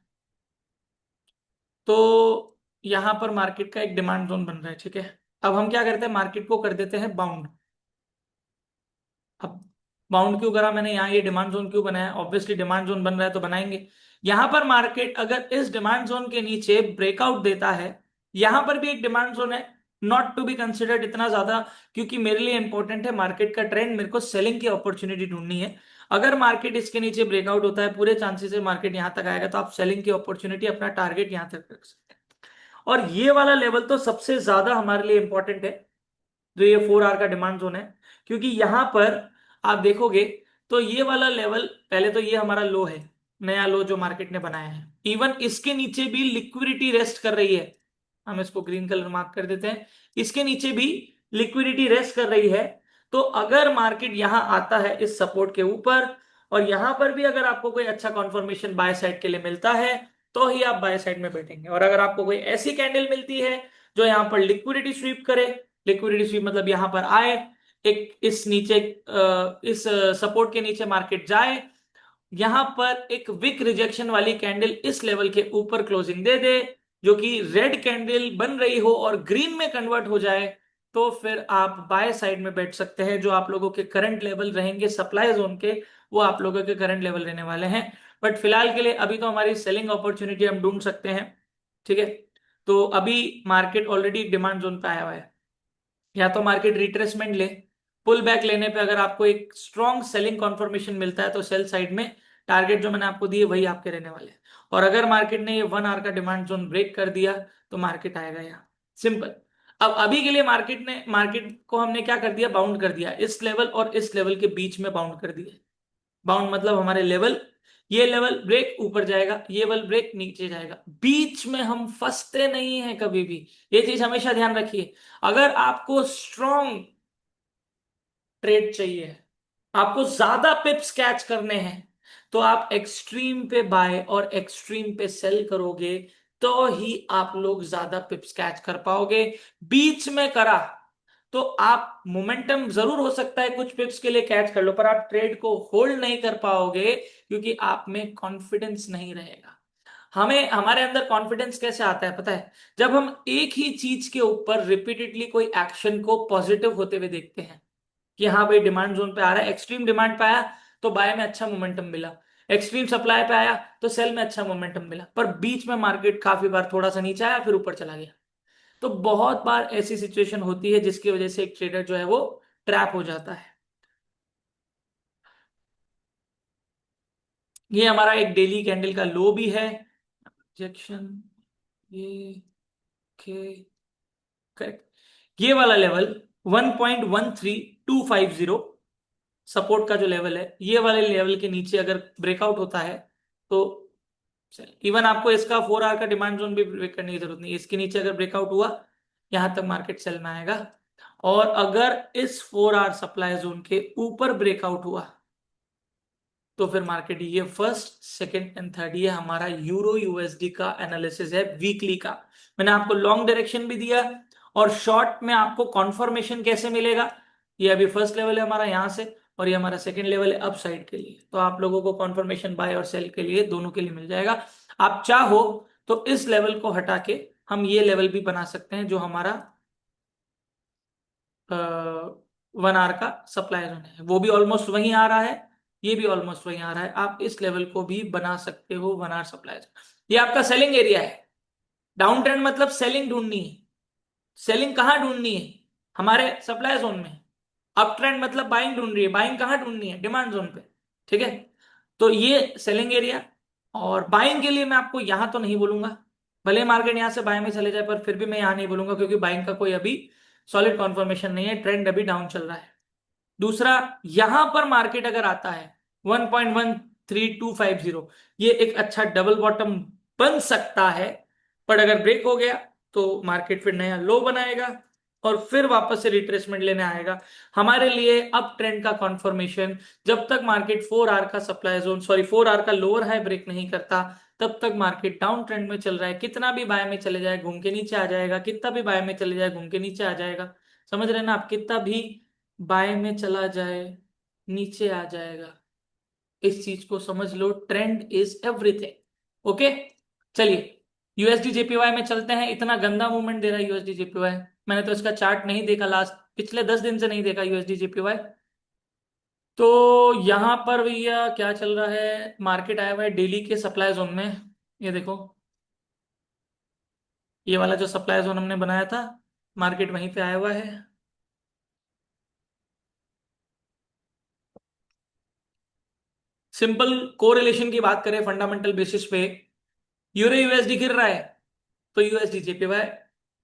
तो यहां पर मार्केट का एक डिमांड जोन बन रहा है, ठीक है। अब हम क्या करते हैं, मार्केट को कर देते हैं बाउंड। अब बाउंड क्यों करा मैंने, यहाँ ये डिमांड जोन क्यों बनाया? ऑब्वियसली डिमांड जोन बन रहा है तो बनाएंगे। यहां पर मार्केट अगर इस डिमांड जोन के नीचे ब्रेकआउट देता है, यहां पर भी एक डिमांड जोन है, नॉट टू बी कंसिडर्ड इतना ज्यादा, क्योंकि मेरे लिए इंपॉर्टेंट है मार्केट का ट्रेंड, मेरे को सेलिंग की अपॉर्चुनिटी ढूंढनी है। अगर मार्केट इसके नीचे ब्रेकआउट होता है, पूरे चांसेस है मार्केट यहां तक आएगा, तो आप सेलिंग की अपॉर्चुनिटी, अपना टारगेट यहां तक रख सकते हैं। और ये वाला लेवल तो सबसे ज्यादा हमारे लिए इंपॉर्टेंट है, जो ये 4 आवर का डिमांड जोन है, क्योंकि यहां पर आप देखोगे तो ये वाला लेवल, पहले तो ये हमारा लो है, नया लो जो मार्केट ने बनाया है, इवन इसके नीचे भी लिक्विडिटी रेस्ट कर रही है, हम इसको ग्रीन कलर मार्क कर देते हैं, इसके नीचे भी लिक्विडिटी रेस्ट कर रही है। तो अगर मार्केट यहां आता है इस सपोर्ट के ऊपर, और यहां पर भी अगर आपको कोई अच्छा कॉन्फर्मेशन बाय साइड के लिए मिलता है, तो ही आप बाय साइड में बैठेंगे। और अगर आपको कोई ऐसी कैंडल मिलती है जो यहां पर लिक्विडिटी स्वीप करे, लिक्विडिटी स्वीप मतलब यहां पर आए, एक इस नीचे इस सपोर्ट के नीचे मार्केट जाए, यहां पर एक विक रिजेक्शन वाली कैंडल इस लेवल के ऊपर क्लोजिंग दे दे, जो कि रेड कैंडल बन रही हो और ग्रीन में कन्वर्ट हो जाए, तो फिर आप बाय साइड में बैठ सकते हैं। जो आप लोगों के करंट लेवल रहेंगे सप्लाई जोन के, वो आप लोगों के करंट लेवल रहने वाले हैं। बट फिलहाल के लिए अभी तो हमारी सेलिंग अपॉर्चुनिटी हम ढूंढ सकते हैं, ठीक है। तो अभी मार्केट ऑलरेडी डिमांड जोन पे आया हुआ है, या तो मार्केट रिट्रेसमेंट ले, पुल बैक लेने पे अगर आपको एक स्ट्रॉन्ग सेलिंग कंफर्मेशन मिलता है, तो सेल साइड में टारगेट जो मैंने आपको दिए वही आपके रहने वाले हैं। और अगर मार्केट ने ये 1 आवर का डिमांड जोन ब्रेक कर दिया, तो मार्केट आएगा यहाँ, सिंपल। अब अभी के लिए मार्केट को हमने क्या कर दिया, बाउंड कर दिया, इस लेवल और इस लेवल के बीच में बाउंड कर दिया। बाउंड मतलब हमारे लेवल, ये लेवल ब्रेक ऊपर जाएगा, ये लेवल ब्रेक नीचे जाएगा, बीच में हम फंसते नहीं हैं कभी भी, ये चीज हमेशा ध्यान रखिए। अगर आपको स्ट्रॉन्ग ट्रेड चाहिए, आपको ज्यादा पिप्स कैच करने हैं, तो आप एक्सट्रीम पे बाय और एक्सट्रीम पे सेल करोगे, तो ही आप लोग ज्यादा पिप्स कैच कर पाओगे। बीच में करा तो आप मोमेंटम जरूर हो सकता है कुछ पिप्स के लिए कैच कर लो, पर आप ट्रेड को होल्ड नहीं कर पाओगे, क्योंकि आप में कॉन्फिडेंस नहीं रहेगा। हमें हमारे अंदर कॉन्फिडेंस कैसे आता है पता है, जब हम एक ही चीज के ऊपर रिपीटेडली कोई एक्शन को पॉजिटिव होते हुए देखते हैं, कि हाँ भाई डिमांड जोन पे आ रहा है, एक्सट्रीम डिमांड पे आया तो बाय में अच्छा मोमेंटम मिला, एक्सट्रीम सप्लाई पे आया तो सेल में अच्छा मोमेंटम मिला, पर बीच में मार्केट काफी बार थोड़ा सा नीचे आया फिर ऊपर चला गया। तो बहुत बार ऐसी सिचुएशन होती है जिसकी वजह से एक ट्रेडर जो है वो ट्रैप हो जाता है। ये हमारा एक डेली कैंडल का लो भी है, रिजेक्शन, ये के करेक्ट, ये वाला लेवल 1.13250 सपोर्ट का जो लेवल है, ये वाले लेवल के नीचे अगर ब्रेकआउट होता है, तो इवन आपको इसका 4 आवर का डिमांड जोन भी ब्रेक करने की जरूरत नहीं, इसके नीचे अगर ब्रेकआउट हुआ, यहां तक मार्केट सेल में आएगा। और अगर इस 4 आवर सप्लाई जोन के ऊपर ब्रेकआउट हुआ, तो फिर मार्केट, ये फर्स्ट सेकंड एंड थर्ड, ये हमारा यूरो यूएसडी का एनालिसिस है वीकली का। मैंने आपको लॉन्ग डायरेक्शन भी दिया, और शॉर्ट में आपको कॉन्फर्मेशन कैसे मिलेगा, ये अभी फर्स्ट लेवल है हमारा यहां से, और ये हमारा सेकंड लेवल है अप साइड के लिए, तो आप लोगों को कॉन्फर्मेशन बाय और सेल के लिए दोनों के लिए मिल जाएगा। आप चाहो तो इस लेवल को हटा के हम ये लेवल भी बना सकते हैं, जो हमारा 1 आवर का सप्लाई जोन है, वो भी ऑलमोस्ट वहीं आ रहा है, ये भी ऑलमोस्ट वहीं आ रहा है, आप इस लेवल को भी बना सकते हो 1 आवर सप्लाई जोन। ये आपका सेलिंग एरिया है। डाउन ट्रेंड मतलब सेलिंग ढूंढनी है, सेलिंग कहाँ ढूंढनी है, हमारे सप्लाई जोन में। अप ट्रेंड मतलब बाइंग ढूंढ रही है, बाइंग कहाँ ढूंढनी है, डिमांड जोन पे, ठीक है। तो ये सेलिंग एरिया, और बाइंग के लिए मैं आपको यहां तो नहीं बोलूंगा, भले मार्केट यहां से बाय में चले जाए, पर फिर भी मैं यहां नहीं बोलूंगा, क्योंकि बाइंग का कोई अभी सॉलिड कॉन्फर्मेशन नहीं है, ट्रेंड अभी डाउन चल रहा है। दूसरा, यहां पर मार्केट अगर आता है 1.13250, ये एक अच्छा डबल बॉटम बन सकता है, पर अगर ब्रेक हो गया तो मार्केट फिर नया लो बनाएगा, और फिर वापस से रिट्रेसमेंट लेने आएगा। हमारे लिए अप ट्रेंड का कंफर्मेशन, जब तक मार्केट 4 आवर का सप्लाई जोन, सॉरी 4 आवर का लोअर हाई ब्रेक नहीं करता, तब तक मार्केट डाउन ट्रेंड में चल रहा है। कितना भी बाय में चले जाए घूम के नीचे आ जाएगा, कितना भी बाय में चले जाए घूम के नीचे आ जाएगा, समझ रहे हैं ना आप, कितना भी बाय में चला जाए नीचे आ जाएगा, इस चीज को समझ लो, ट्रेंड इज एवरीथिंग, ओके। चलिए यूएसडी जेपीवाई में चलते हैं, इतना गंदा मूवमेंट दे रहा है यूएसडी जेपीवाई, मैंने तो इसका चार्ट नहीं देखा, लास्ट पिछले 10 दिन से नहीं देखा यूएसडी जेपीवाई। तो यहाँ पर भैया क्या चल रहा है, मार्केट आया हुआ है डेली के सप्लाई जोन में। ये देखो, ये वाला जो सप्लाई जोन हमने बनाया था, मार्केट वहीं पे आया हुआ है। सिंपल कोरिलेशन की बात करें फंडामेंटल बेसिस पे, यूरो यूएसडी गिर रहा है तो यूएसडी जेपीवाई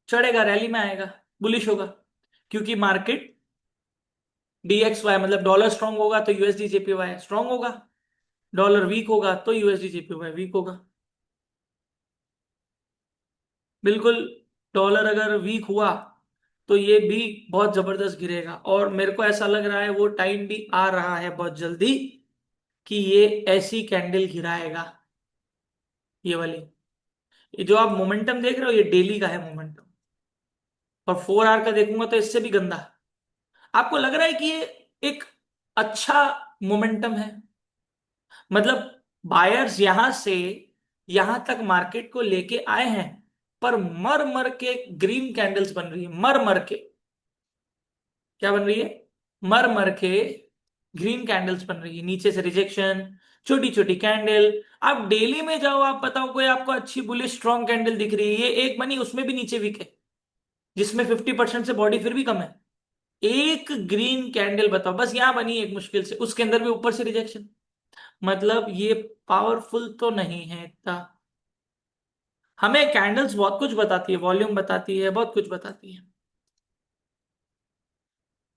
चढ़ेगा, रैली में आएगा, बुलिश होगा। क्योंकि मार्केट डीएक्सवाई मतलब डॉलर स्ट्रांग होगा तो यूएसडी जेपीवाई स्ट्रांग होगा, डॉलर वीक होगा तो यूएसडी जेपीवाई वीक होगा। बिल्कुल। डॉलर अगर वीक हुआ तो ये भी बहुत जबरदस्त गिरेगा, और मेरे को ऐसा लग रहा है वो टाइम भी आ रहा है बहुत जल्दी कि ये ऐसी कैंडल गिराएगा। ये वाली, ये जो आप मोमेंटम देख रहे हो, ये डेली का है मोमेंटम, और 4 आवर का देखूंगा तो इससे भी गंदा। आपको लग रहा है कि ये एक अच्छा मोमेंटम है? मतलब बायर्स यहां से यहां तक मार्केट को लेके आए हैं, पर मर मर के ग्रीन कैंडल्स बन रही है, मर मर के। क्या बन रही है? मर मर के ग्रीन कैंडल्स बन रही है, नीचे से रिजेक्शन, छोटी छोटी कैंडल। आप डेली में जाओ, आप बताओ कोई आपको अच्छी बुलिश स्ट्रॉन्ग कैंडल दिख रही है? ये एक बनी, उसमें भी नीचे वीक है, जिसमें 50% से बॉडी फिर भी कम है। एक ग्रीन कैंडल बताओ, बस यहां बनी एक मुश्किल से, उसके अंदर भी ऊपर से रिजेक्शन। मतलब ये पावरफुल तो नहीं है इतना। हमें कैंडल्स बहुत कुछ बताती है, वॉल्यूम बताती है, बहुत कुछ बताती है।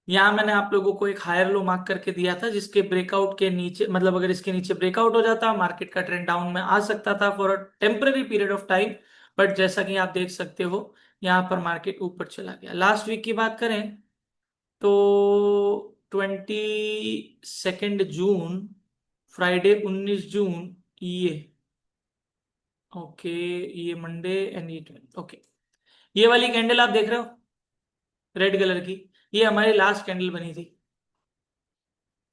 यहां मैंने आप लोगों को एक हायर लो मार्क करके दिया था, जिसके ब्रेकआउट के नीचे, मतलब अगर इसके नीचे ब्रेकआउट हो जाता मार्केट का ट्रेंड डाउन में आ सकता था for a temporary period of time. But जैसा कि आप देख सकते हो, यहाँ पर मार्केट ऊपर चला गया। लास्ट वीक की बात करें तो 22 जून, फ्राइडे 19 जून, ये ओके, ये मंडे एंड ये 20, ओके। ये वाली कैंडल आप देख रहे हो, रेड कलर की, ये हमारी लास्ट कैंडल बनी थी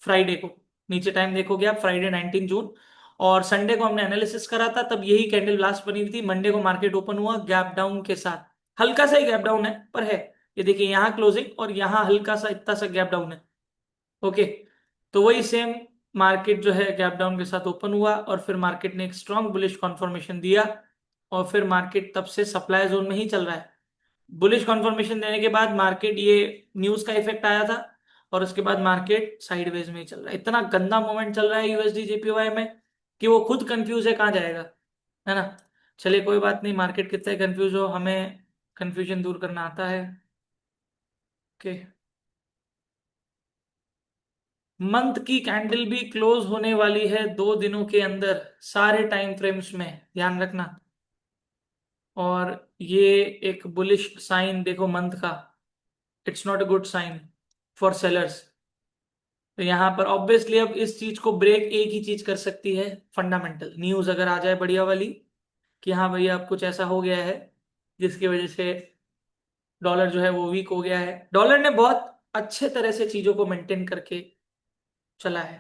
फ्राइडे को। नीचे टाइम देखोगे आप, फ्राइडे 19 जून, और संडे को हमने एनालिसिस करा था, तब यही कैंडल लास्ट बनी हुई थी। मंडे को मार्केट ओपन हुआ गैप डाउन के साथ, हल्का सा ही गैप डाउन है पर है। ये देखिए, यहाँ क्लोजिंग और यहाँ हल्का सा इतना सा गैप डाउन है। ओके, तो वही सेम मार्केट जो है गैप डाउन के साथ ओपन हुआ, और फिर मार्केट ने एक स्ट्रॉन्ग बुलिश कॉन्फर्मेशन दिया, और फिर मार्केट तब से सप्लाई जोन में ही चल रहा है। बुलिश कॉन्फर्मेशन देने के बाद मार्केट, ये न्यूज का इफेक्ट आया था, और उसके बाद मार्केट साइडवेज में ही चल रहा है। इतना गंदा मोमेंट चल रहा है यूएसडी जेपीवाई में कि वो खुद कंफ्यूज है कहाँ जाएगा, है ना। चलिए कोई बात नहीं, मार्केट कितना कंफ्यूज हो, हमें कंफ्यूजन दूर करना आता है। ओके, मंथ की कैंडल भी क्लोज होने वाली है 2 दिनों के अंदर, सारे टाइम फ्रेम्स में, ध्यान रखना। और ये एक बुलिश साइन देखो मंथ का, it's not a good sign for sellers. तो यहां पर ऑब्वियसली अब इस चीज को ब्रेक एक ही चीज कर सकती है, फंडामेंटल न्यूज अगर आ जाए बढ़िया वाली, कि हाँ भैया अब कुछ ऐसा हो गया है जिसकी वजह से डॉलर जो है वो वीक हो गया है। डॉलर ने बहुत अच्छे तरह से चीजों को मेंटेन करके चला है।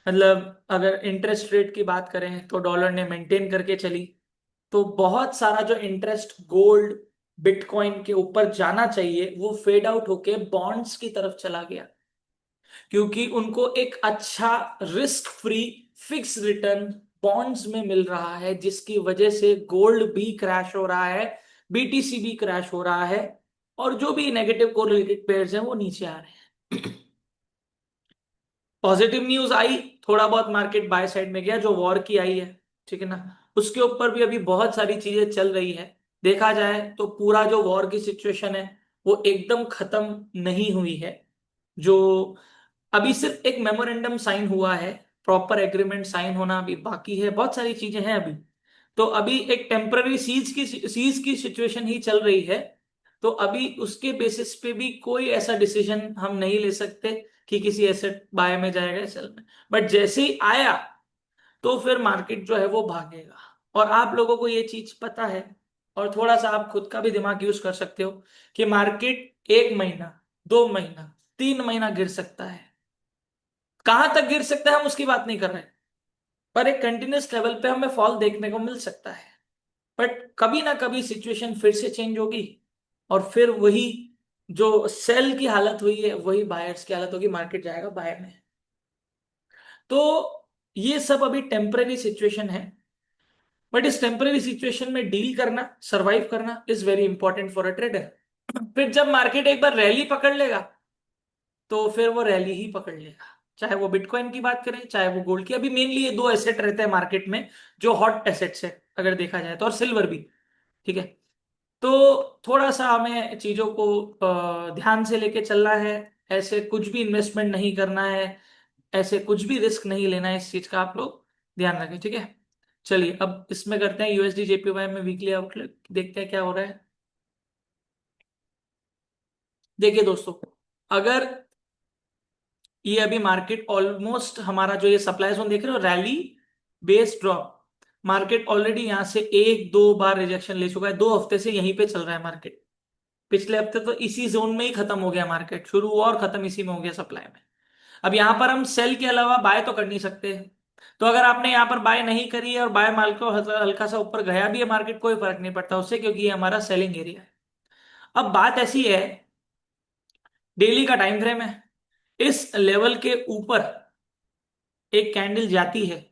मतलब अगर इंटरेस्ट रेट की बात करें तो डॉलर ने मेंटेन करके चली, तो बहुत सारा जो इंटरेस्ट गोल्ड बिटकॉइन के ऊपर जाना चाहिए वो फेड आउट होके बॉन्ड्स की तरफ चला गया, क्योंकि उनको एक अच्छा risk free fix return bonds में मिल रहा है, जिसकी वजह से गोल्ड भी क्रैश हो रहा है, बीटीसी भी क्रैश हो रहा है, और जो भी नेगेटिव कोरिलेटेड पेयर्स हैं वो नीचे आ रहे हैं। पॉजिटिव न्यूज आई, थोड़ा बहुत मार्केट बाय साइड में गया, जो वॉर की आई है, ठीक है ना। उसके ऊपर भी अभी बहुत सारी चीजें चल रही है। देखा जाए तो पूरा जो वॉर की सिचुएशन है वो एकदम खत्म नहीं हुई है। जो अभी सिर्फ एक मेमोरेंडम साइन हुआ है, प्रॉपर एग्रीमेंट साइन होना अभी बाकी है, बहुत सारी चीजें हैं अभी। तो अभी एक टेम्पररी सीज की सिचुएशन ही चल रही है। तो अभी उसके बेसिस पे भी कोई ऐसा डिसीजन हम नहीं ले सकते कि किसी एसेट बाय में जाएगा या सेल में। बट जैसे ही आया तो फिर मार्केट जो है वो भागेगा, और आप लोगों को ये चीज पता है। और थोड़ा सा आप खुद का भी दिमाग यूज कर सकते हो कि मार्केट 1 महीना, 2 महीना, 3 महीना गिर सकता है। कहां तक गिर सकता है हम उसकी बात नहीं कर रहे, पर एक कंटिन्यूस लेवल पे हमें फॉल देखने को मिल सकता है। बट कभी ना कभी सिचुएशन फिर से चेंज होगी, और फिर वही जो सेल की हालत हुई है वही बायर्स की हालत होगी, मार्केट जाएगा बाय में। तो ये सब अभी टेम्परेरी सिचुएशन है, बट इस टेम्परेरी सिचुएशन में डील करना, सरवाइव करना is very important for a trader. फिर जब मार्केट एक बार रैली पकड़ लेगा तो फिर वो रैली ही पकड़ लेगा, चाहे वो बिटकॉइन की बात करें चाहे वो गोल्ड की। अभी मेनली ये दो एसेट रहते हैं मार्केट में जो हॉट एसेट्स है अगर देखा जाए तो, और सिल्वर भी। ठीक है, तो थोड़ा सा हमें चीजों को ध्यान से लेके चलना है। ऐसे कुछ भी इन्वेस्टमेंट नहीं करना है, ऐसे कुछ भी रिस्क नहीं लेना है, इस चीज का आप लोग ध्यान रखें। ठीक है, चलिए अब इसमें करते हैं यूएसडी जेपीवाई में वीकली आउटलुक, देखते हैं क्या हो रहा है। देखिए दोस्तों, अगर ये अभी मार्केट ऑलमोस्ट हमारा जो ये सप्लाई जोन देख रहे हो, rally base drop, market already यहां से एक दो बार रिजेक्शन ले चुका है, 2 हफ्ते से यहीं पे चल रहा है मार्केट। पिछले हफ्ते तो इसी जोन में ही खत्म हो गया मार्केट, शुरू हुआ और खत्म इसी में हो गया सप्लाई में। अब यहां पर हम सेल के अलावा बाय तो कर नहीं सकते। तो अगर आपने यहां पर बाय नहीं करी है और बाय माल को हल्का सा ऊपर गया भी है मार्केट, कोई फर्क नहीं पड़ता उससे, क्योंकि ये हमारा सेलिंग एरिया है। अब बात ऐसी है, डेली का टाइम फ्रेम है, इस लेवल के ऊपर एक कैंडल जाती है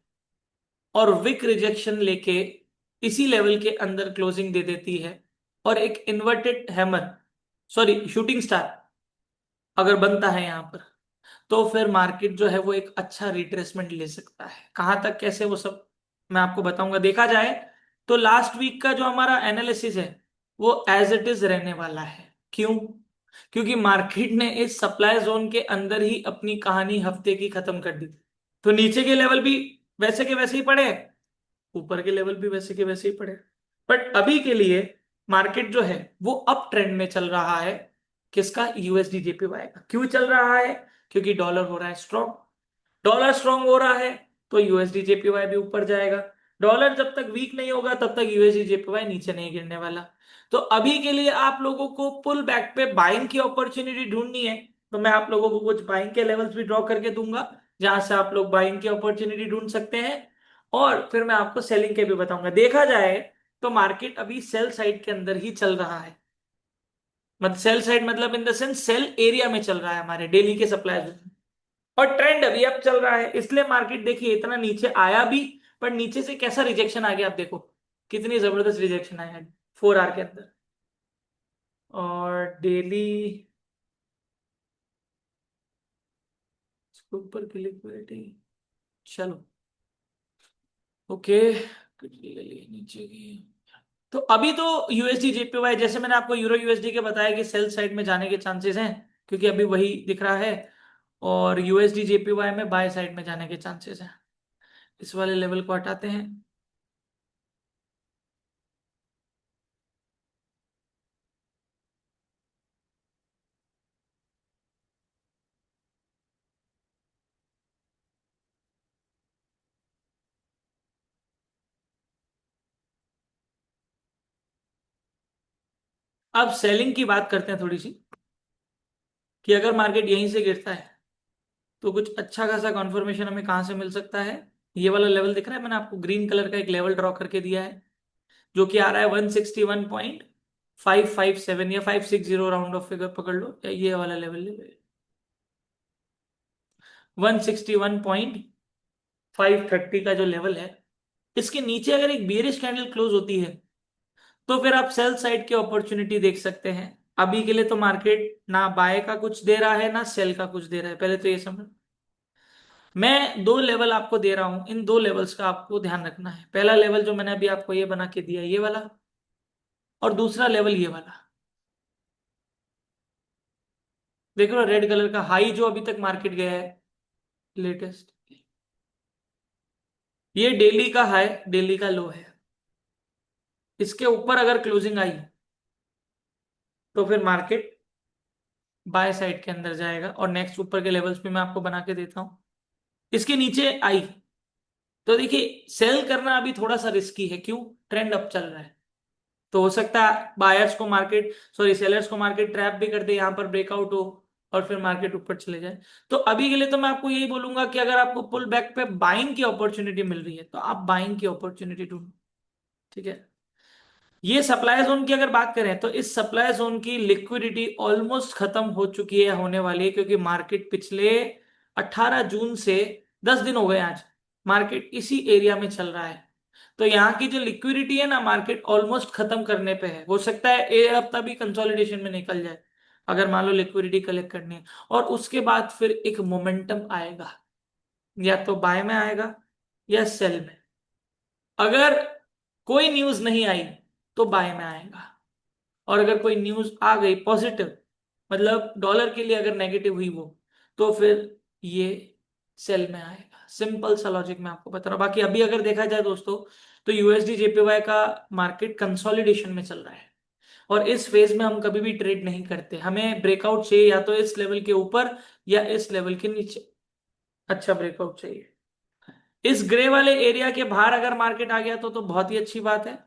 और विक रिजेक्शन लेके इसी लेवल के अंदर क्लोजिंग दे देती है, और एक inverted hammer, sorry shooting star अगर बनता है यहां पर, तो फिर मार्केट जो है वो एक अच्छा रिट्रेसमेंट ले सकता है। कहां तक कैसे वो सब मैं आपको बताऊंगा। देखा जाए तो लास्ट वीक का जो हमारा एनालिसिस है वो एज इट इज रहने वाला है। क्यों? क्योंकि मार्केट ने इस सप्लाई जोन के अंदर ही अपनी कहानी हफ्ते की खत्म कर दी। तो नीचे के लेवल भी वैसे के वैसे ही पड़े, ऊपर के लेवल भी वैसे के वैसे ही पड़े। बट अभी के लिए मार्केट जो है वो अप ट्रेंड में चल रहा है। किसका? यूएसडी जेपीवाई का। क्यों चल रहा है? क्योंकि डॉलर हो रहा है स्ट्रॉन्ग। डॉलर स्ट्रांग हो रहा है तो यूएसडी जेपीवाई भी ऊपर जाएगा। डॉलर जब तक वीक नहीं होगा तब तक यूएसडी जेपीवाई नीचे नहीं गिरने वाला। तो अभी के लिए आप लोगों को पुल बैक पे बाइंग की अपॉर्चुनिटी ढूंढनी है, तो मैं आप लोगों को कुछ बाइंग के लेवल्स भी ड्रॉ करके दूंगा जहां से आप लोग बाइंग की अपॉर्चुनिटी ढूंढ सकते हैं। और फिर मैं आपको सेलिंग के भी बताऊंगा। देखा जाए तो मार्केट अभी सेल साइड के अंदर ही चल रहा है, मतलब सेल साइड मतलब in the sense sell area में चल रहा है हमारे डेली के सप्लाई। और ट्रेंड अभी अब चल रहा है, इसलिए मार्केट देखिए इतना नीचे आया भी, पर नीचे से कैसा रिजेक्शन आ गया आप देखो, कितनी जबरदस्त रिजेक्शन आया है 4 आवर के अंदर। और डेली ऊपर की लिक्विडिटी, चलो ओके, ले लिए नीचे की। तो अभी तो यूएसडी जेपीवाई, जैसे मैंने आपको यूरो यूएसडी के बताया कि सेल साइड में जाने के चांसेस हैं, क्योंकि अभी वही दिख रहा है। और यूएसडी जेपीवाई में बाय साइड में जाने के चांसेस हैं। इस वाले लेवल को हटाते हैं। अब सेलिंग की बात करते हैं थोड़ी सी, कि अगर मार्केट यहीं से गिरता है तो कुछ अच्छा खासा कॉन्फर्मेशन हमें कहां से मिल सकता है। ये वाला लेवल दिख रहा है, मैंने आपको ग्रीन कलर का एक लेवल ड्रॉ करके दिया है, जो कि आ रहा है 161.557 या 560, राउंड ऑफ फिगर पकड़ लो, या ये वाला लेवल ले लो, 161.530 का जो लेवल है, इसके नीचे अगर एक बेरिश कैंडल क्लोज होती है तो फिर आप सेल साइड की अपॉर्चुनिटी देख सकते हैं। अभी के लिए तो मार्केट ना बाय का कुछ दे रहा है ना सेल का कुछ दे रहा है, पहले तो ये समझ। मैं दो लेवल आपको दे रहा हूं, इन दो लेवल्स का आपको ध्यान रखना है। पहला लेवल जो मैंने अभी आपको ये बना के दिया, ये वाला, और दूसरा लेवल ये वाला। देख लो रेड कलर का हाई जो अभी तक मार्केट गया है लेटेस्ट, ये डेली का हाई डेली का लो है। इसके ऊपर अगर क्लोजिंग आई तो फिर मार्केट बाय साइड के अंदर जाएगा, और नेक्स्ट ऊपर के लेवल्स भी मैं आपको बना के देता हूं। इसके नीचे आई तो देखिए सेल करना अभी थोड़ा सा रिस्की है। क्यों? ट्रेंड अप चल रहा है, तो हो सकता है बायर्स को मार्केट, सॉरी सेलर्स को मार्केट ट्रैप भी कर दे, यहां पर ब्रेकआउट हो और फिर मार्केट ऊपर चले जाए। तो अभी के लिए तो मैं आपको यही बोलूंगा कि अगर आपको पुल बैक पे बाइंग की अपॉर्चुनिटी मिल रही है तो आप बाइंग की अपॉर्चुनिटी ढूंढो। ठीक है, ये सप्लाई जोन की अगर बात करें तो इस सप्लाई जोन की लिक्विडिटी ऑलमोस्ट खत्म हो चुकी है, होने वाली है, क्योंकि मार्केट पिछले 18 जून से 10 दिन हो गए आज, मार्केट इसी एरिया में चल रहा है। तो यहाँ की जो लिक्विडिटी है ना, मार्केट ऑलमोस्ट खत्म करने पे है। हो सकता है एक हफ्ता भी कंसोलिडेशन में निकल जाए, अगर मान लो लिक्विडिटी कलेक्ट करनी है। और उसके बाद फिर एक मोमेंटम आएगा, या तो बाय में आएगा या सेल में। अगर कोई न्यूज नहीं आई तो बाय में आएगा, और अगर कोई न्यूज आ गई पॉजिटिव, मतलब डॉलर के लिए अगर नेगेटिव हुई वो, तो फिर ये सेल में आएगा। सिंपल सा लॉजिक मैं आपको बता रहा हूं। बाकी अभी अगर देखा जाए दोस्तों, तो यूएसडी जेपीवाई का मार्केट कंसोलिडेशन में चल रहा है, और इस फेज में हम कभी भी ट्रेड नहीं करते। हमें ब्रेकआउट चाहिए या तो इस लेवल के ऊपर या इस लेवल के नीचे। अच्छा ब्रेकआउट चाहिए, इस ग्रे वाले एरिया के बाहर अगर मार्केट आ गया तो बहुत ही अच्छी बात है।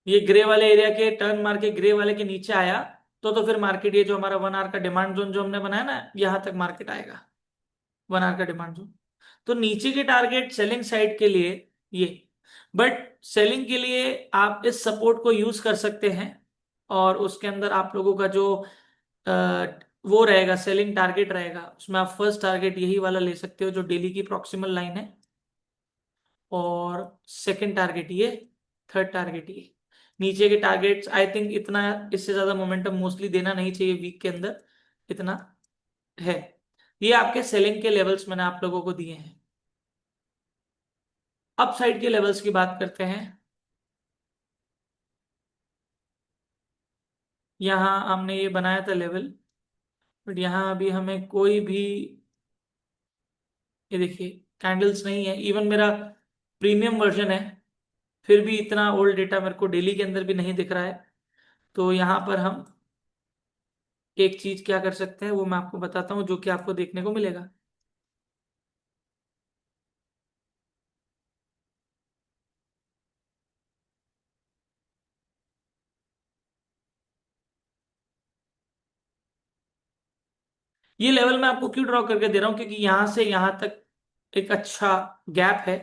ये ग्रे वाले एरिया के टर्न मार के ग्रे वाले के नीचे आया, तो फिर मार्केट, ये जो हमारा 1 आवर का डिमांड जोन जो हमने बनाया ना, यहां तक मार्केट आएगा। 1 आवर का डिमांड जोन, तो नीचे के टारगेट सेलिंग साइड के लिए ये। बट सेलिंग के लिए आप इस सपोर्ट को यूज कर सकते हैं, और उसके अंदर आप लोगों का जो अ, वो रहेगा, सेलिंग टारगेट रहेगा, उसमें आप फर्स्ट टारगेट यही वाला ले सकते हो जो डेली की प्रॉक्सिमल लाइन है, और सेकंड टारगेट ये, थर्ड टारगेट ये। नीचे के टारगेट्स आई थिंक इतना, इससे ज्यादा मोमेंटम मोस्टली देना नहीं चाहिए वीक के अंदर, इतना है। ये आपके सेलिंग के लेवल्स मैंने आप लोगों को दिए हैं। अप साइड के लेवल्स की बात करते हैं। यहाँ हमने ये बनाया था लेवल, बट यहाँ अभी हमें कोई भी, ये देखिए, कैंडल्स नहीं है। इवन मेरा प्रीमियम वर्जन है, फिर भी इतना ओल्ड डेटा मेरे को डेली के अंदर भी नहीं दिख रहा है। तो यहाँ पर हम एक चीज क्या कर सकते हैं वो मैं आपको बताता हूँ, जो कि आपको देखने को मिलेगा। ये लेवल मैं आपको क्यों ड्रॉ करके दे रहा हूँ, क्योंकि यहां से यहां तक एक अच्छा गैप है,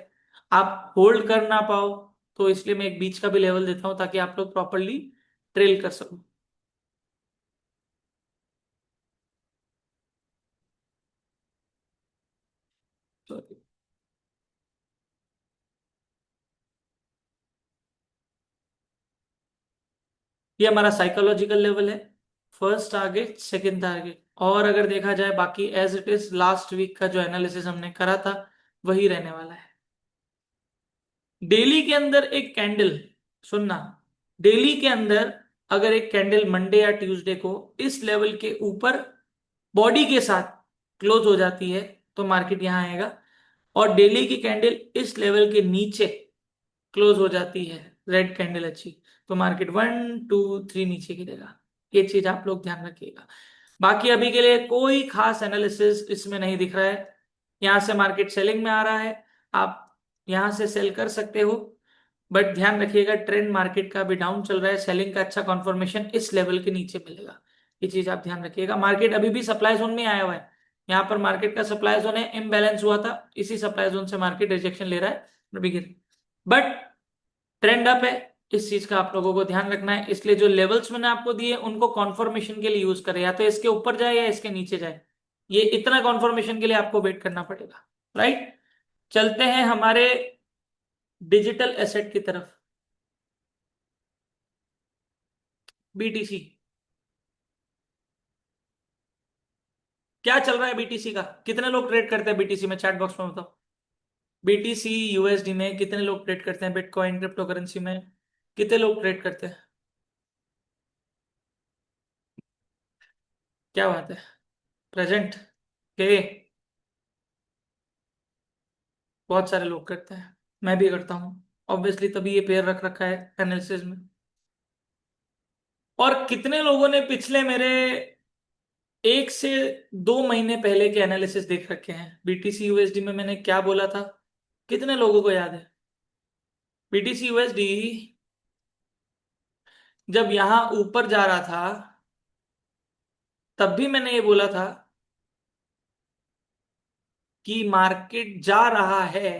आप होल्ड कर ना पाओ, तो इसलिए मैं एक बीच का भी लेवल देता हूँ ताकि आप लोग प्रॉपरली ट्रेल कर सको। तो ये हमारा साइकोलॉजिकल लेवल है, फर्स्ट टारगेट सेकंड टारगेट। और अगर देखा जाए बाकी as it is last week का जो एनालिसिस हमने करा था वही रहने वाला है। डेली के अंदर एक कैंडल, सुनना, डेली के अंदर अगर एक कैंडल मंडे या ट्यूसडे को इस लेवल के ऊपर बॉडी के साथ क्लोज हो जाती है तो मार्केट यहां आएगा, और डेली की कैंडल इस लेवल के नीचे क्लोज हो जाती है, रेड कैंडल अच्छी, तो मार्केट 1 2 3 नीचे गिरेगा। ये चीज आप लोग ध्यान रखिएगा। बाकी अभी के लिए कोई खास एनालिसिस इसमें नहीं दिख रहा है। यहां से मार्केट सेलिंग में आ रहा है, आप यहां से सेल कर सकते हो, बट ध्यान रखिएगा ट्रेंड मार्केट का भी डाउन चल रहा है, सेलिंग का अच्छा कॉन्फर्मेशन इस लेवल के नीचे मिलेगा। ये चीज आप ध्यान रखिएगा। मार्केट अभी भी सप्लाई जोन में आया हुआ है, यहाँ पर मार्केट का सप्लाई जोन है, इम्बैलेंस हुआ था, इसी सप्लाई जोन से मार्केट रिजेक्शन ले रहा है, अभी गिर, बट ट्रेंड अप है। इस चीज का आप लोगों को ध्यान रखना है, इसलिए जो लेवल्स मैंने आपको दिए उनको कॉन्फर्मेशन के लिए यूज करें, या तो इसके ऊपर जाए या इसके नीचे जाए। ये इतना कॉन्फर्मेशन के लिए आपको वेट करना पड़ेगा, राइट। चलते हैं हमारे डिजिटल एसेट की तरफ, बीटीसी। क्या चल रहा है बीटीसी का, कितने लोग ट्रेड करते हैं बीटीसी में, चैट बॉक्स में बताओ। बीटीसी यूएसडी में कितने लोग ट्रेड करते हैं, बिटकॉइन क्रिप्टो करेंसी में कितने लोग ट्रेड करते हैं। क्या बात है, प्रेजेंट के बहुत सारे लोग करते हैं, मैं भी करता हूँ ऑब्वियसली, तभी ये पेयर रख रखा है एनालिसिस में। और कितने लोगों ने पिछले मेरे 1 से 2 महीने पहले के एनालिसिस देख रखे हैं, बीटीसी यूएसडी में मैंने क्या बोला था, कितने लोगों को याद है। बीटीसी यूएसडी जब यहां ऊपर जा रहा था, तब भी मैंने ये बोला था कि मार्केट जा रहा है,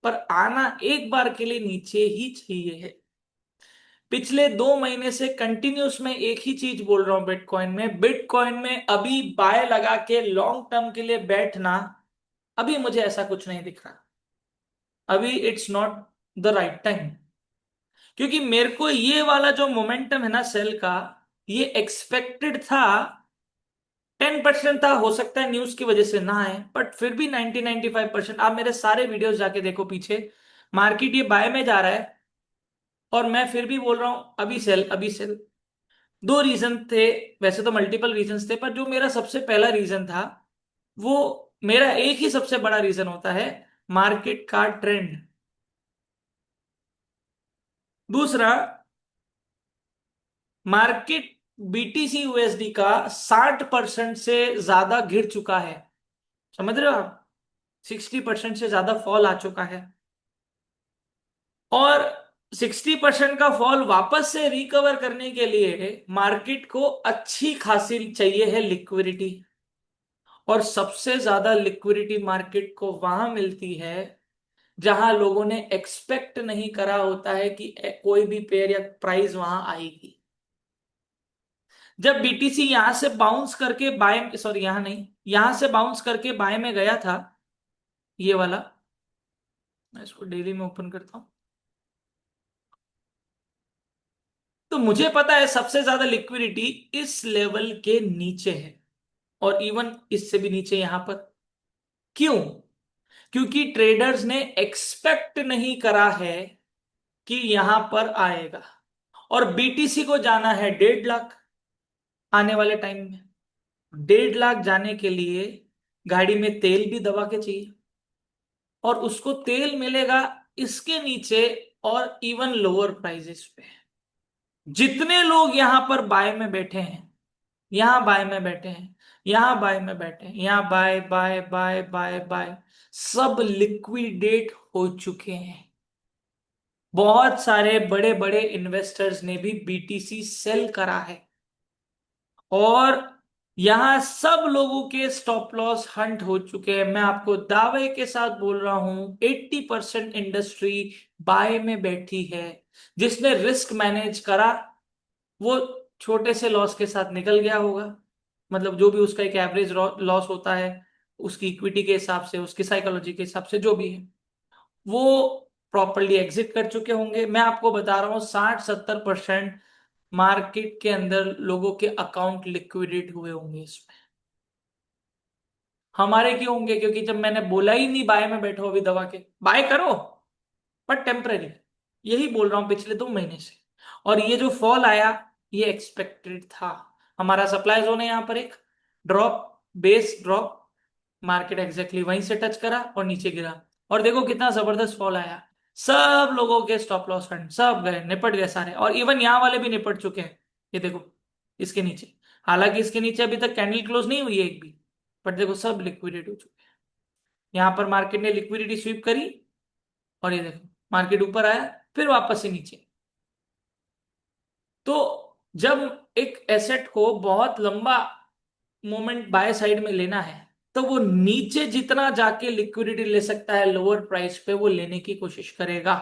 पर आना एक बार के लिए नीचे ही चाहिए है। पिछले 2 महीने से कंटिन्यूस में एक ही चीज बोल रहा हूं, बिटकॉइन में अभी बाय लगा के लॉन्ग टर्म के लिए बैठना, अभी मुझे ऐसा कुछ नहीं दिख रहा। अभी it's not the right time, क्योंकि मेरे को ये वाला जो मोमेंटम है ना सेल का, ये एक्सपेक्टेड था। 10% था, हो सकता है न्यूज की वजह से ना आए, बट फिर भी 90-95%। आप मेरे सारे वीडियोस जाके देखो पीछे, मार्केट ये बाय में जा रहा है और मैं फिर भी बोल रहा हूं अभी सेल, अभी सेल। दो रीजन थे, वैसे तो मल्टीपल रीजन थे, पर जो मेरा सबसे पहला रीजन था, वो मेरा एक ही सबसे बड़ा रीजन होता है, मार्केट का ट्रेंड। दूसरा, मार्केट बीटीसी यूएसडी का 60% से ज्यादा गिर चुका है, समझ रहे हो आप? 60% से ज्यादा फॉल आ चुका है, और 60% का फॉल वापस से रिकवर करने के लिए मार्केट को अच्छी खासी चाहिए है लिक्विडिटी। और सबसे ज्यादा लिक्विडिटी मार्केट को वहां मिलती है जहां लोगों ने एक्सपेक्ट नहीं करा होता है कि कोई भी पेयर या प्राइस वहां आएगी। जब बीटीसी यहां से बाउंस करके बाय, सॉरी यहां नहीं, यहां से बाउंस करके बाय में गया था, ये वाला, मैं इसको डेली में ओपन करता हूं, तो मुझे पता है सबसे ज्यादा लिक्विडिटी इस लेवल के नीचे है, और इवन इससे भी नीचे यहां पर। क्यों? क्योंकि ट्रेडर्स ने एक्सपेक्ट नहीं करा है कि यहां पर आएगा, और बीटीसी को जाना है 1.5 लाख आने वाले टाइम में। 1.5 लाख जाने के लिए गाड़ी में तेल भी दबा के चाहिए, और उसको तेल मिलेगा इसके नीचे, और इवन लोअर प्राइजेस पे। जितने लोग यहां पर बाय में बैठे हैं, यहां बाय में बैठे हैं, यहां बाय में बैठे हैं, यहां buy bye bye bye buy, सब लिक्विडेट हो चुके हैं। बहुत सारे बड़े बड़े इन्वेस्टर्स ने भी बीटीसी सेल करा है, और यहां सब लोगों के स्टॉप लॉस हंट हो चुके हैं। मैं आपको दावे के साथ बोल रहा हूं 80% इंडस्ट्री बाय में बैठी है। जिसने रिस्क मैनेज करा, वो छोटे से लॉस के साथ निकल गया होगा, मतलब जो भी उसका एक एवरेज लॉस होता है, उसकी इक्विटी के हिसाब से, उसकी साइकोलॉजी के हिसाब से, जो भी है, वो प्रॉपरली एग्जिट कर चुके होंगे। मैं आपको बता रहा हूँ 60-70% मार्केट के अंदर लोगों के अकाउंट लिक्विडेट हुए होंगे इसमें। हमारे क्यों होंगे? क्योंकि जब मैंने बोला ही नहीं बाय में बैठो, अभी दबा के बाय करो, पर टेम्पररी, यही बोल रहा हूं पिछले 2 महीने से। और ये जो फॉल आया, ये एक्सपेक्टेड था। हमारा सप्लाई जोन है यहाँ पर एक drop, base drop, market exactly वहीं से टच करा और नीचे गिरा, और देखो कितना जबरदस्त फॉल आया। सब लोगों के स्टॉप लॉस फंड सब गए, निपट गए सारे, और इवन यहाँ वाले भी निपट चुके हैं। ये देखो इसके नीचे, हालांकि इसके नीचे अभी तक कैंडल क्लोज नहीं हुई है एक भी, बट देखो सब लिक्विडेट हो चुके हैं। यहाँ पर मार्केट ने लिक्विडिटी स्वीप करी, और ये देखो मार्केट ऊपर आया, फिर वापस से नीचे। तो जब एक एसेट को बहुत लंबा मोमेंट बाय साइड में लेना है, तो वो नीचे जितना जाके लिक्विडिटी ले सकता है लोअर प्राइस पे, वो लेने की कोशिश करेगा,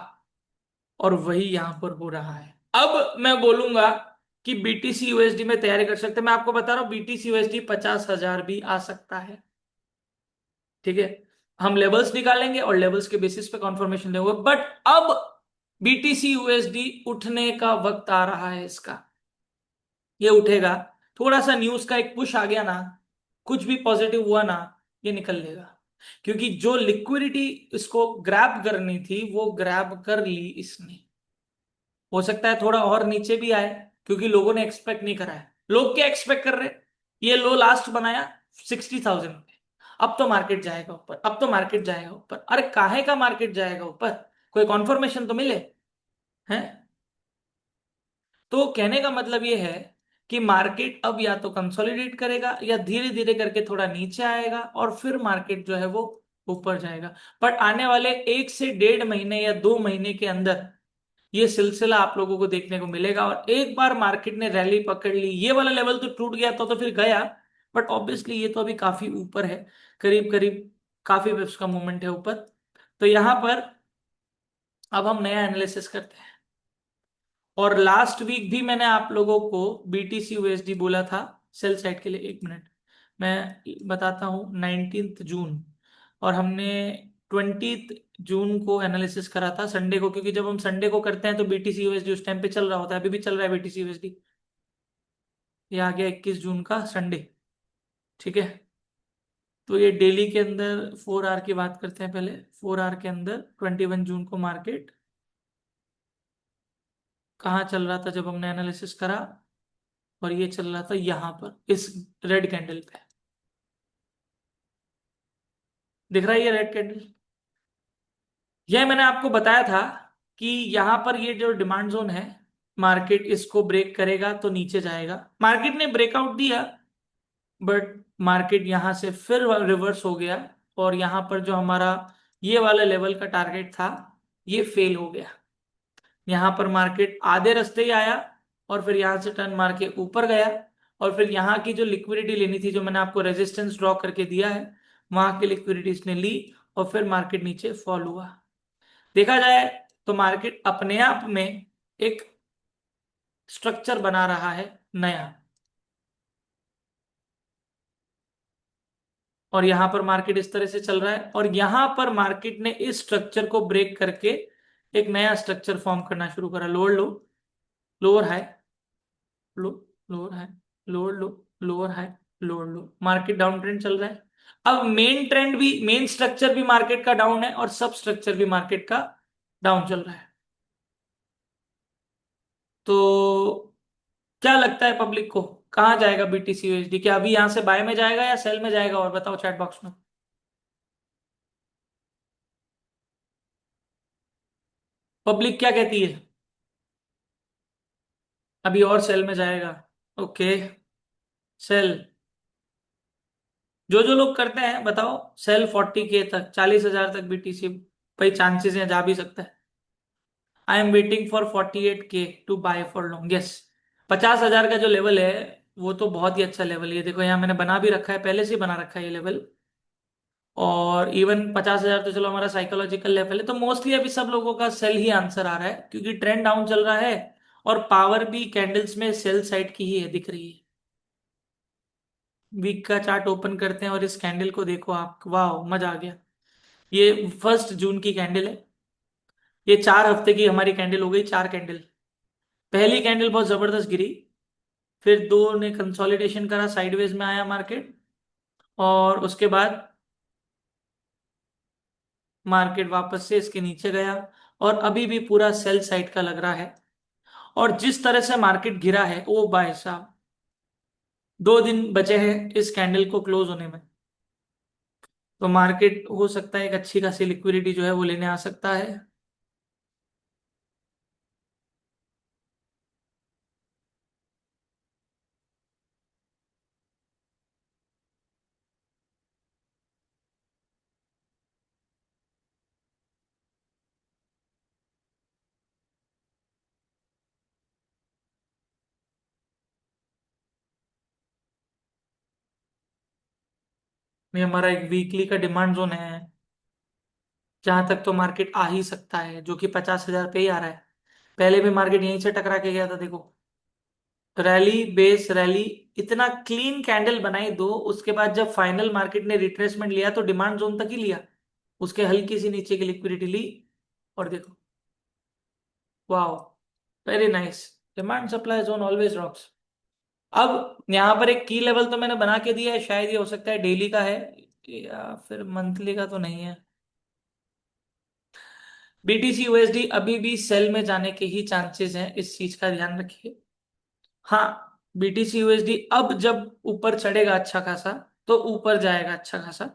और वही यहां पर हो रहा है। अब मैं बोलूंगा कि बीटीसी यूएसडी में तैयारी कर सकते हैं। मैं आपको बता रहा हूं बीटीसी यूएसडी 50,000 भी आ सकता है, ठीक है? हम लेवल्स निकालेंगे और लेवल्स के बेसिस पे कंफर्मेशन लेंगे, बट अब बीटीसी यूएसडी उठने का वक्त आ रहा है इसका। ये उठेगा, थोड़ा सा न्यूज का एक पुश आ गया ना, कुछ भी पॉजिटिव हुआ ना, ये निकल लेगा। क्योंकि जो लिक्विडिटी इसको ग्रैब करनी थी, वो ग्रैब कर ली इसने। हो सकता है थोड़ा और नीचे भी आए, क्योंकि लोगों ने एक्सपेक्ट नहीं करा है। लोग क्या एक्सपेक्ट कर रहे हैं? ये लो लास्ट बनाया 60,000 पे, अब तो मार्केट जाएगा ऊपर, अब तो मार्केट जाएगा ऊपर। अरे काहे का मार्केट जाएगा ऊपर? कोई कॉन्फर्मेशन तो मिले हैं? तो कहने का मतलब ये है कि मार्केट अब या तो कंसोलिडेट करेगा, या धीरे धीरे करके थोड़ा नीचे आएगा, और फिर मार्केट जो है वो ऊपर जाएगा। बट आने वाले 1 से 1.5 महीने या 2 महीने के अंदर ये सिलसिला आप लोगों को देखने को मिलेगा। और एक बार मार्केट ने रैली पकड़ ली, ये वाला लेवल तो टूट गया तो फिर गया, बट ऑब्वियसली ये तो अभी काफी ऊपर है, करीब करीब काफी बिप्स का मूवमेंट है ऊपर। तो यहां पर अब हम नया एनालिसिस करते हैं। और लास्ट वीक भी मैंने आप लोगों को बीटीसी यूएसडी बोला था सेल साइड के लिए। एक मिनट मैं बताता हूँ, 19 जून, और हमने 20 जून को एनालिसिस करा था संडे को, क्योंकि जब हम संडे को करते हैं तो बीटीसी यूएसडी उस टाइम पे चल रहा होता है। अभी भी चल रहा है बीटीसी यूएसडी। ये आ गया 21 जून का संडे। ठीक है, तो ये डेली के अंदर 4 आवर की बात करते हैं पहले। 4 आवर के अंदर 21 जून को मार्केट कहाँ चल रहा था जब हमने एनालिसिस करा, और ये चल रहा था यहां पर इस रेड कैंडल पे। दिख रहा है ये रेड कैंडल? यह मैंने आपको बताया था कि यहां पर ये जो डिमांड जोन है, मार्केट इसको ब्रेक करेगा तो नीचे जाएगा। मार्केट ने ब्रेकआउट दिया, बट मार्केट यहां से फिर रिवर्स हो गया, और यहां पर जो हमारा ये वाला लेवल का टारगेट था, ये फेल हो गया। यहां पर मार्केट आधे रास्ते ही आया, और फिर यहां से टर्न मार के ऊपर गया, और फिर यहां की जो लिक्विडिटी लेनी थी, जो मैंने आपको रेजिस्टेंस ड्रॉ करके दिया है, वहां की लिक्विडिटी इसने ली, और फिर मार्केट नीचे फॉल हुआ। देखा जाए तो मार्केट अपने आप में एक स्ट्रक्चर बना रहा है नया, और यहां पर मार्केट इस तरह से चल रहा है, और यहां पर मार्केट ने इस स्ट्रक्चर को ब्रेक करके एक नया स्ट्रक्चर फॉर्म करना शुरू करा। Lower low, lower high, low, lower high, lower low, lower high, lower low. Market down trend चल रहा है। अब मेन ट्रेंड भी, मेन स्ट्रक्चर भी मार्केट का डाउन है, और सब स्ट्रक्चर भी मार्केट का डाउन चल रहा है। तो क्या लगता है पब्लिक को, कहाँ जाएगा बीटीसी यूएसडी? क्या अभी यहां से बाय में जाएगा या सेल में जाएगा? और बताओ चैट बॉक्स में। पब्लिक क्या कहती है? अभी और सेल में जाएगा? Okay, sell. जो जो लोग करते हैं बताओ, सेल 40K तक, 40,000 तक बीटीसी भाई चांसेस है, जा भी सकता है। I am waiting for 48K to buy for long. Yes, 50,000 का जो लेवल है वो तो बहुत ही अच्छा लेवल है। ये देखो यहाँ मैंने बना भी रखा है, पहले से ही बना रखा है ये लेवल। और इवन 50,000 तो चलो हमारा साइकोलॉजिकल लेवल है, तो मोस्टली अभी सब लोगों का सेल ही आंसर आ रहा है, क्योंकि ट्रेंड डाउन चल रहा है, और पावर भी कैंडल्स में सेल साइड की ही है, दिख रही है। वीक का चार्ट ओपन करते हैं और इस कैंडल को देखो आप, वाह मजा आ गया। ये 1 जून की कैंडल है। ये 4 हफ्ते की हमारी कैंडल हो गई, 4 कैंडल। पहली कैंडल बहुत जबरदस्त गिरी, फिर दो ने कंसोलिडेशन करा, साइडवेज में आया मार्केट, और उसके बाद मार्केट वापस से इसके नीचे गया, और अभी भी पूरा सेल साइड का लग रहा है। और जिस तरह से मार्केट गिरा है, ओ भाई साहब, 2 दिन बचे हैं इस कैंडल को क्लोज होने में, तो मार्केट हो सकता है एक अच्छी खासी लिक्विडिटी जो है वो लेने आ सकता है। ये हमारा एक वीकली का डिमांड जोन है, जहां तक तो मार्केट आ ही सकता है, जो कि 50,000 पे ही आ रहा है। पहले भी मार्केट यहीं से टकरा के गया था, देखो, रैली बेस रैली, इतना क्लीन कैंडल बनाई दो, उसके बाद जब फाइनल मार्केट ने रिट्रेसमेंट लिया तो डिमांड जोन तक ही लिया, उसके हल्की सी नीचे की लिक्विडिटी ली, और देखो, wow, very nice. Demand supply zone always rocks. अब यहाँ पर एक की लेवल तो मैंने बना के दिया है, शायद ये हो सकता है डेली का है, या फिर मंथली का तो नहीं है। बीटीसी यूएसडी अभी भी सेल में जाने के ही चांसेस हैं, इस चीज का ध्यान रखिए। हाँ, बीटीसी यूएसडी अब जब ऊपर चढ़ेगा अच्छा खासा, तो ऊपर जाएगा अच्छा खासा,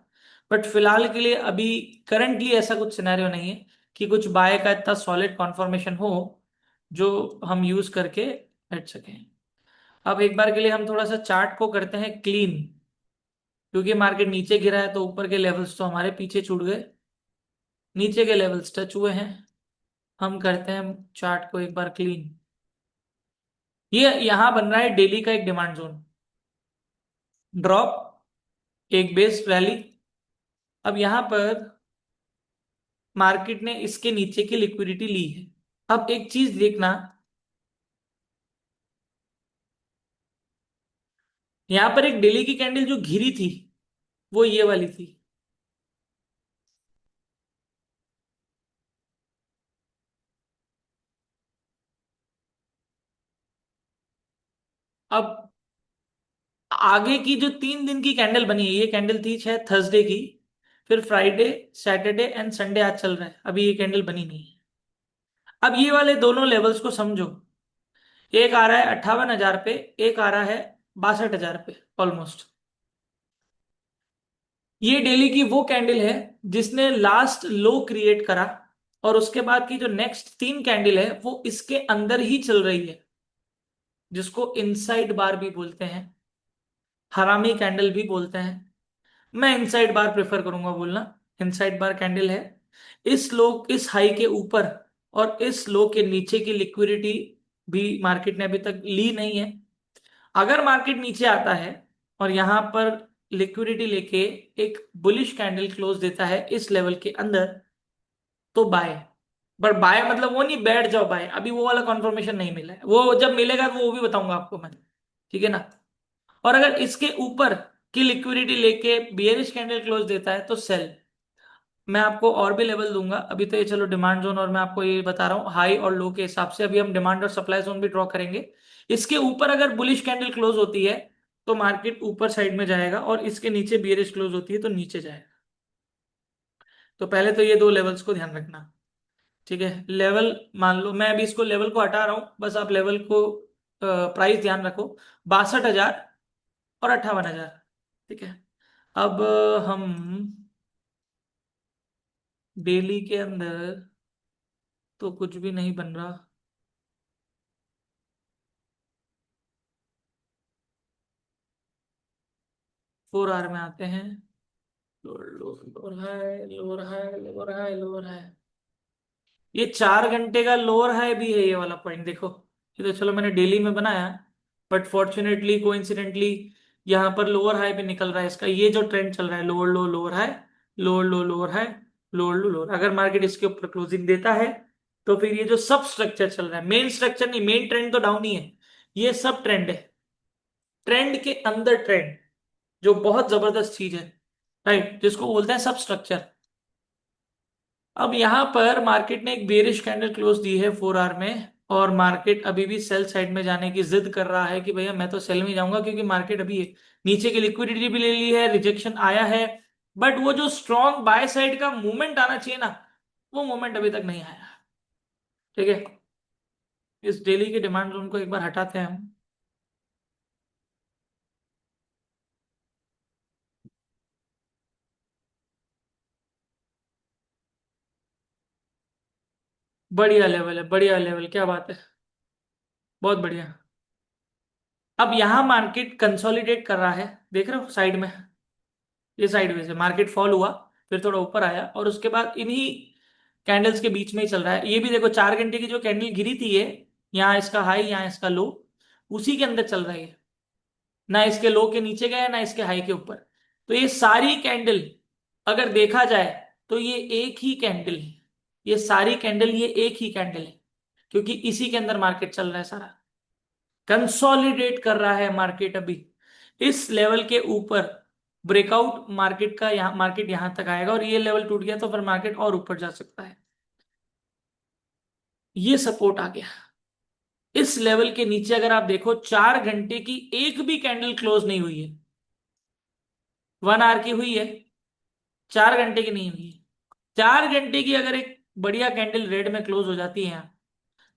बट फिलहाल के लिए अभी करंटली ऐसा कुछ सिनेरियो नहीं है कि कुछ बाय का इतना सॉलिड कॉन्फर्मेशन हो जो हम यूज करके हट सकें। अब एक बार के लिए हम थोड़ा सा चार्ट को करते हैं क्लीन, क्योंकि मार्केट नीचे गिरा है तो ऊपर के लेवल्स तो हमारे पीछे छूट गए, नीचे के लेवल्स टच हुए हैं। हम करते हैं चार्ट को एक बार क्लीन। ये यहां बन रहा है डेली का एक डिमांड जोन, ड्रॉप, एक बेस रैली। अब यहां पर मार्केट ने इसके नीचे की लिक्विडिटी ली है। अब एक चीज देखना, यहां पर एक डेली की कैंडल जो घिरी थी वो ये वाली थी। अब आगे की जो 3 दिन की कैंडल बनी है, ये कैंडल थी शायद थर्सडे की, फिर फ्राइडे, सैटरडे एंड संडे आज चल रहा है, अभी ये कैंडल बनी नहीं है। अब ये वाले दोनों लेवल्स को समझो। एक आ रहा है 58,000 पे, एक आ रहा है 62,000 पे ऑलमोस्ट। ये डेली की वो कैंडल है जिसने लास्ट लो क्रिएट करा, और उसके बाद की जो नेक्स्ट 3 कैंडल है वो इसके अंदर ही चल रही है, जिसको इनसाइड बार भी बोलते हैं, हरामी कैंडल भी बोलते हैं। मैं इनसाइड बार प्रेफर करूंगा बोलना। इनसाइड बार कैंडल है। इस हाई के ऊपर और इस लो के नीचे की लिक्विडिटी भी मार्केट ने अभी तक ली नहीं है। अगर मार्केट नीचे आता है और यहां पर लिक्विडिटी लेके एक बुलिश कैंडल क्लोज देता है इस लेवल के अंदर, तो बाय। पर बाय मतलब वो नहीं बैठ जाओ बाय, अभी वो वाला कंफर्मेशन नहीं मिला है, वो जब मिलेगा वो भी बताऊंगा आपको मैं। ठीक है ना। और अगर इसके ऊपर की लिक्विडिटी लेके बियरिश कैंडल क्लोज देता है तो सेल। मैं आपको और भी लेवल दूंगा, अभी तो ये चलो डिमांड जोन, और मैं आपको ये बता रहा हूँ हाई और लो के हिसाब से, अभी हम डिमांड और सप्लाई जोन भी ड्रॉ करेंगे। इसके ऊपर अगर बुलिश कैंडल क्लोज होती है तो मार्केट ऊपर साइड में जाएगा, और इसके नीचे बियरिश क्लोज होती है तो नीचे जाएगा। तो पहले तो ये दो लेवल्स को ध्यान रखना। ठीक है, लेवल मान लो, मैं अभी इसको लेवल को हटा रहा हूं, बस आप लेवल को प्राइस ध्यान रखो, 62,000 और 58,000। ठीक है। अब हम डेली के अंदर तो कुछ भी नहीं बन रहा। 4 आवर में आते हैं। Lower lower lower high, lower high, lower high, lower high. ये 4 घंटे का लोअर हाई भी है, ये वाला पॉइंट देखो। ये तो चलो मैंने डेली में बनाया, बट फॉर्चुनेटली कोइंसिडेंटली यहाँ पर लोअर हाई भी निकल रहा है इसका। ये जो ट्रेंड चल रहा है lower low lower high, lower low lower high, lower low lower, अगर मार्केट इसके ऊपर क्लोजिंग देता है तो फिर ये जो सब स्ट्रक्चर चल रहा है, मेन स्ट्रक्चर नहीं, मेन ट्रेंड तो डाउन ही है, ये सब ट्रेंड है, ट्रेंड के अंदर ट्रेंड, जो बहुत जबरदस्त चीज है, राइट, जिसको बोलते हैं सब स्ट्रक्चर। अब यहां पर मार्केट ने एक बेरिश कैंडल क्लोज दी है 4 आवर में, और मार्केट अभी भी सेल साइड में जाने की जिद कर रहा है कि भैया मैं तो सेल में जाऊंगा, क्योंकि मार्केट अभी नीचे की लिक्विडिटी भी ले ली है, रिजेक्शन आया है, बट वो जो स्ट्रॉन्ग बाय साइड का मूवमेंट आना चाहिए ना, वो मूवमेंट अभी तक नहीं आया। ठीक है। इस डेली के डिमांड जोन को एक बार हटाते हैं हम। बढ़िया लेवल है, बढ़िया लेवल, क्या बात है, बहुत बढ़िया। अब यहां मार्केट कंसोलिडेट कर रहा है, देख रहे हो साइड में, ये साइडवेज है, मार्केट फॉल हुआ, फिर थोड़ा ऊपर आया, और उसके बाद इन्हीं कैंडल्स के बीच में ही चल रहा है। ये भी देखो 4 घंटे की जो कैंडल गिरी थी ये, यहाँ इसका हाई यहाँ इसका लो, उसी के अंदर चल रहा है ये। ना इसके लो के नीचे गया ना इसके हाई के ऊपर। तो ये सारी कैंडल अगर देखा जाए तो ये एक ही कैंडल है, ये सारी कैंडल ये एक ही कैंडल है, क्योंकि इसी के अंदर मार्केट चल रहा है सारा, कंसोलिडेट कर रहा है मार्केट अभी इस लेवल के ऊपर। ब्रेकआउट मार्केट का, यहाँ मार्केट यहां तक आएगा, और ये लेवल टूट गया तो फिर मार्केट और ऊपर जा सकता है। ये सपोर्ट आ गया। इस लेवल के नीचे अगर आप देखो 4 घंटे की एक भी कैंडल क्लोज नहीं हुई है, 1 आवर की हुई है, 4 घंटे की नहीं हुई है। 4 घंटे की अगर एक बढ़िया कैंडल रेड में क्लोज हो जाती है यहाँ,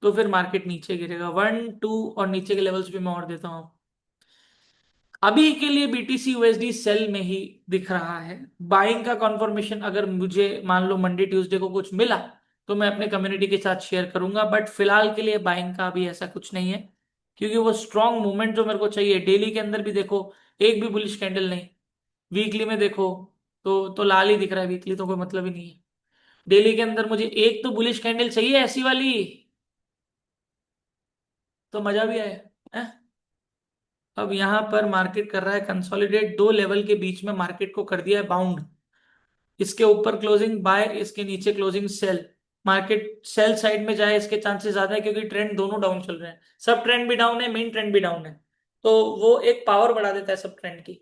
तो फिर मार्केट नीचे गिरेगा। 1 2 और नीचे के लेवल्स भी मैं और देता हूँ। अभी के लिए बीटीसी यूएसडी सेल में ही दिख रहा है। बाइंग का कंफर्मेशन अगर मुझे मान लो मंडे ट्यूसडे को कुछ मिला तो मैं अपने कम्युनिटी के साथ शेयर करूंगा, बट फिलहाल के लिए बाइंग का अभी ऐसा कुछ नहीं है, क्योंकि वो स्ट्रॉन्ग मूवमेंट जो मेरे को चाहिए, डेली के अंदर भी देखो एक भी बुलिश कैंडल नहीं, वीकली में देखो तो लाल ही दिख रहा है, वीकली तो कोई मतलब ही नहीं है। डेली के अंदर मुझे एक तो बुलिश कैंडल चाहिए ऐसी वाली, तो मजा भी आए। हैं? अब यहां पर मार्केट कर रहा है कंसोलिडेट, दो लेवल के बीच में मार्केट को कर दिया है बाउंड। इसके ऊपर क्लोजिंग बाय, इसके नीचे closing sell. Market sell side में जाए इसके चांसेस ज्यादा है, क्योंकि ट्रेंड दोनों डाउन चल रहे हैं, सब ट्रेंड भी डाउन है, मेन ट्रेंड भी डाउन है। तो वो एक पावर बढ़ा देता है सब ट्रेंड की,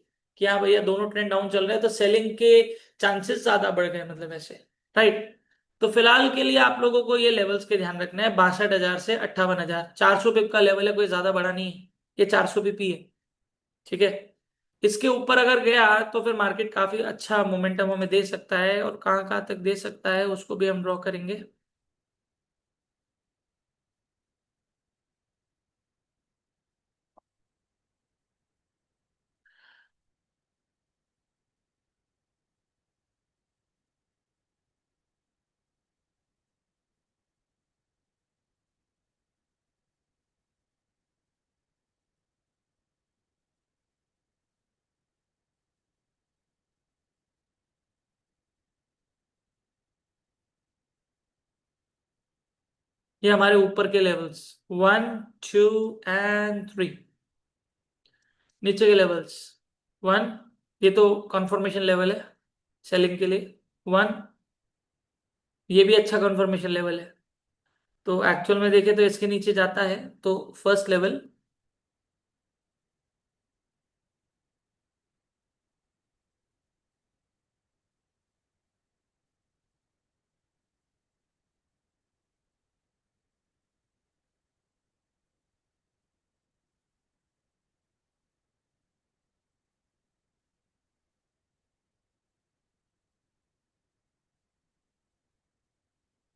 कि हाँ भैया दोनों ट्रेंड डाउन चल रहे हैं तो सेलिंग के चांसेस ज्यादा बढ़ गए, मतलब ऐसे। राइट। तो फिलहाल के लिए आप लोगों को ये लेवल्स के ध्यान रखना है, 62,000 से 58,000, 400 पिप का लेवल है, कोई ज्यादा बड़ा नहीं है। ये 400 पिप ही है। ठीक है। इसके ऊपर अगर गया तो फिर मार्केट काफी अच्छा मोमेंटम हमें दे सकता है, और कहाँ कहाँ तक दे सकता है उसको भी हम ड्रॉ करेंगे। ये हमारे ऊपर के लेवल्स, 1 2 एंड 3। नीचे के लेवल्स, 1, ये तो कंफर्मेशन लेवल है सेलिंग के लिए, 1। ये भी अच्छा कंफर्मेशन लेवल है। तो एक्चुअल में देखे तो इसके नीचे जाता है, तो फर्स्ट लेवल,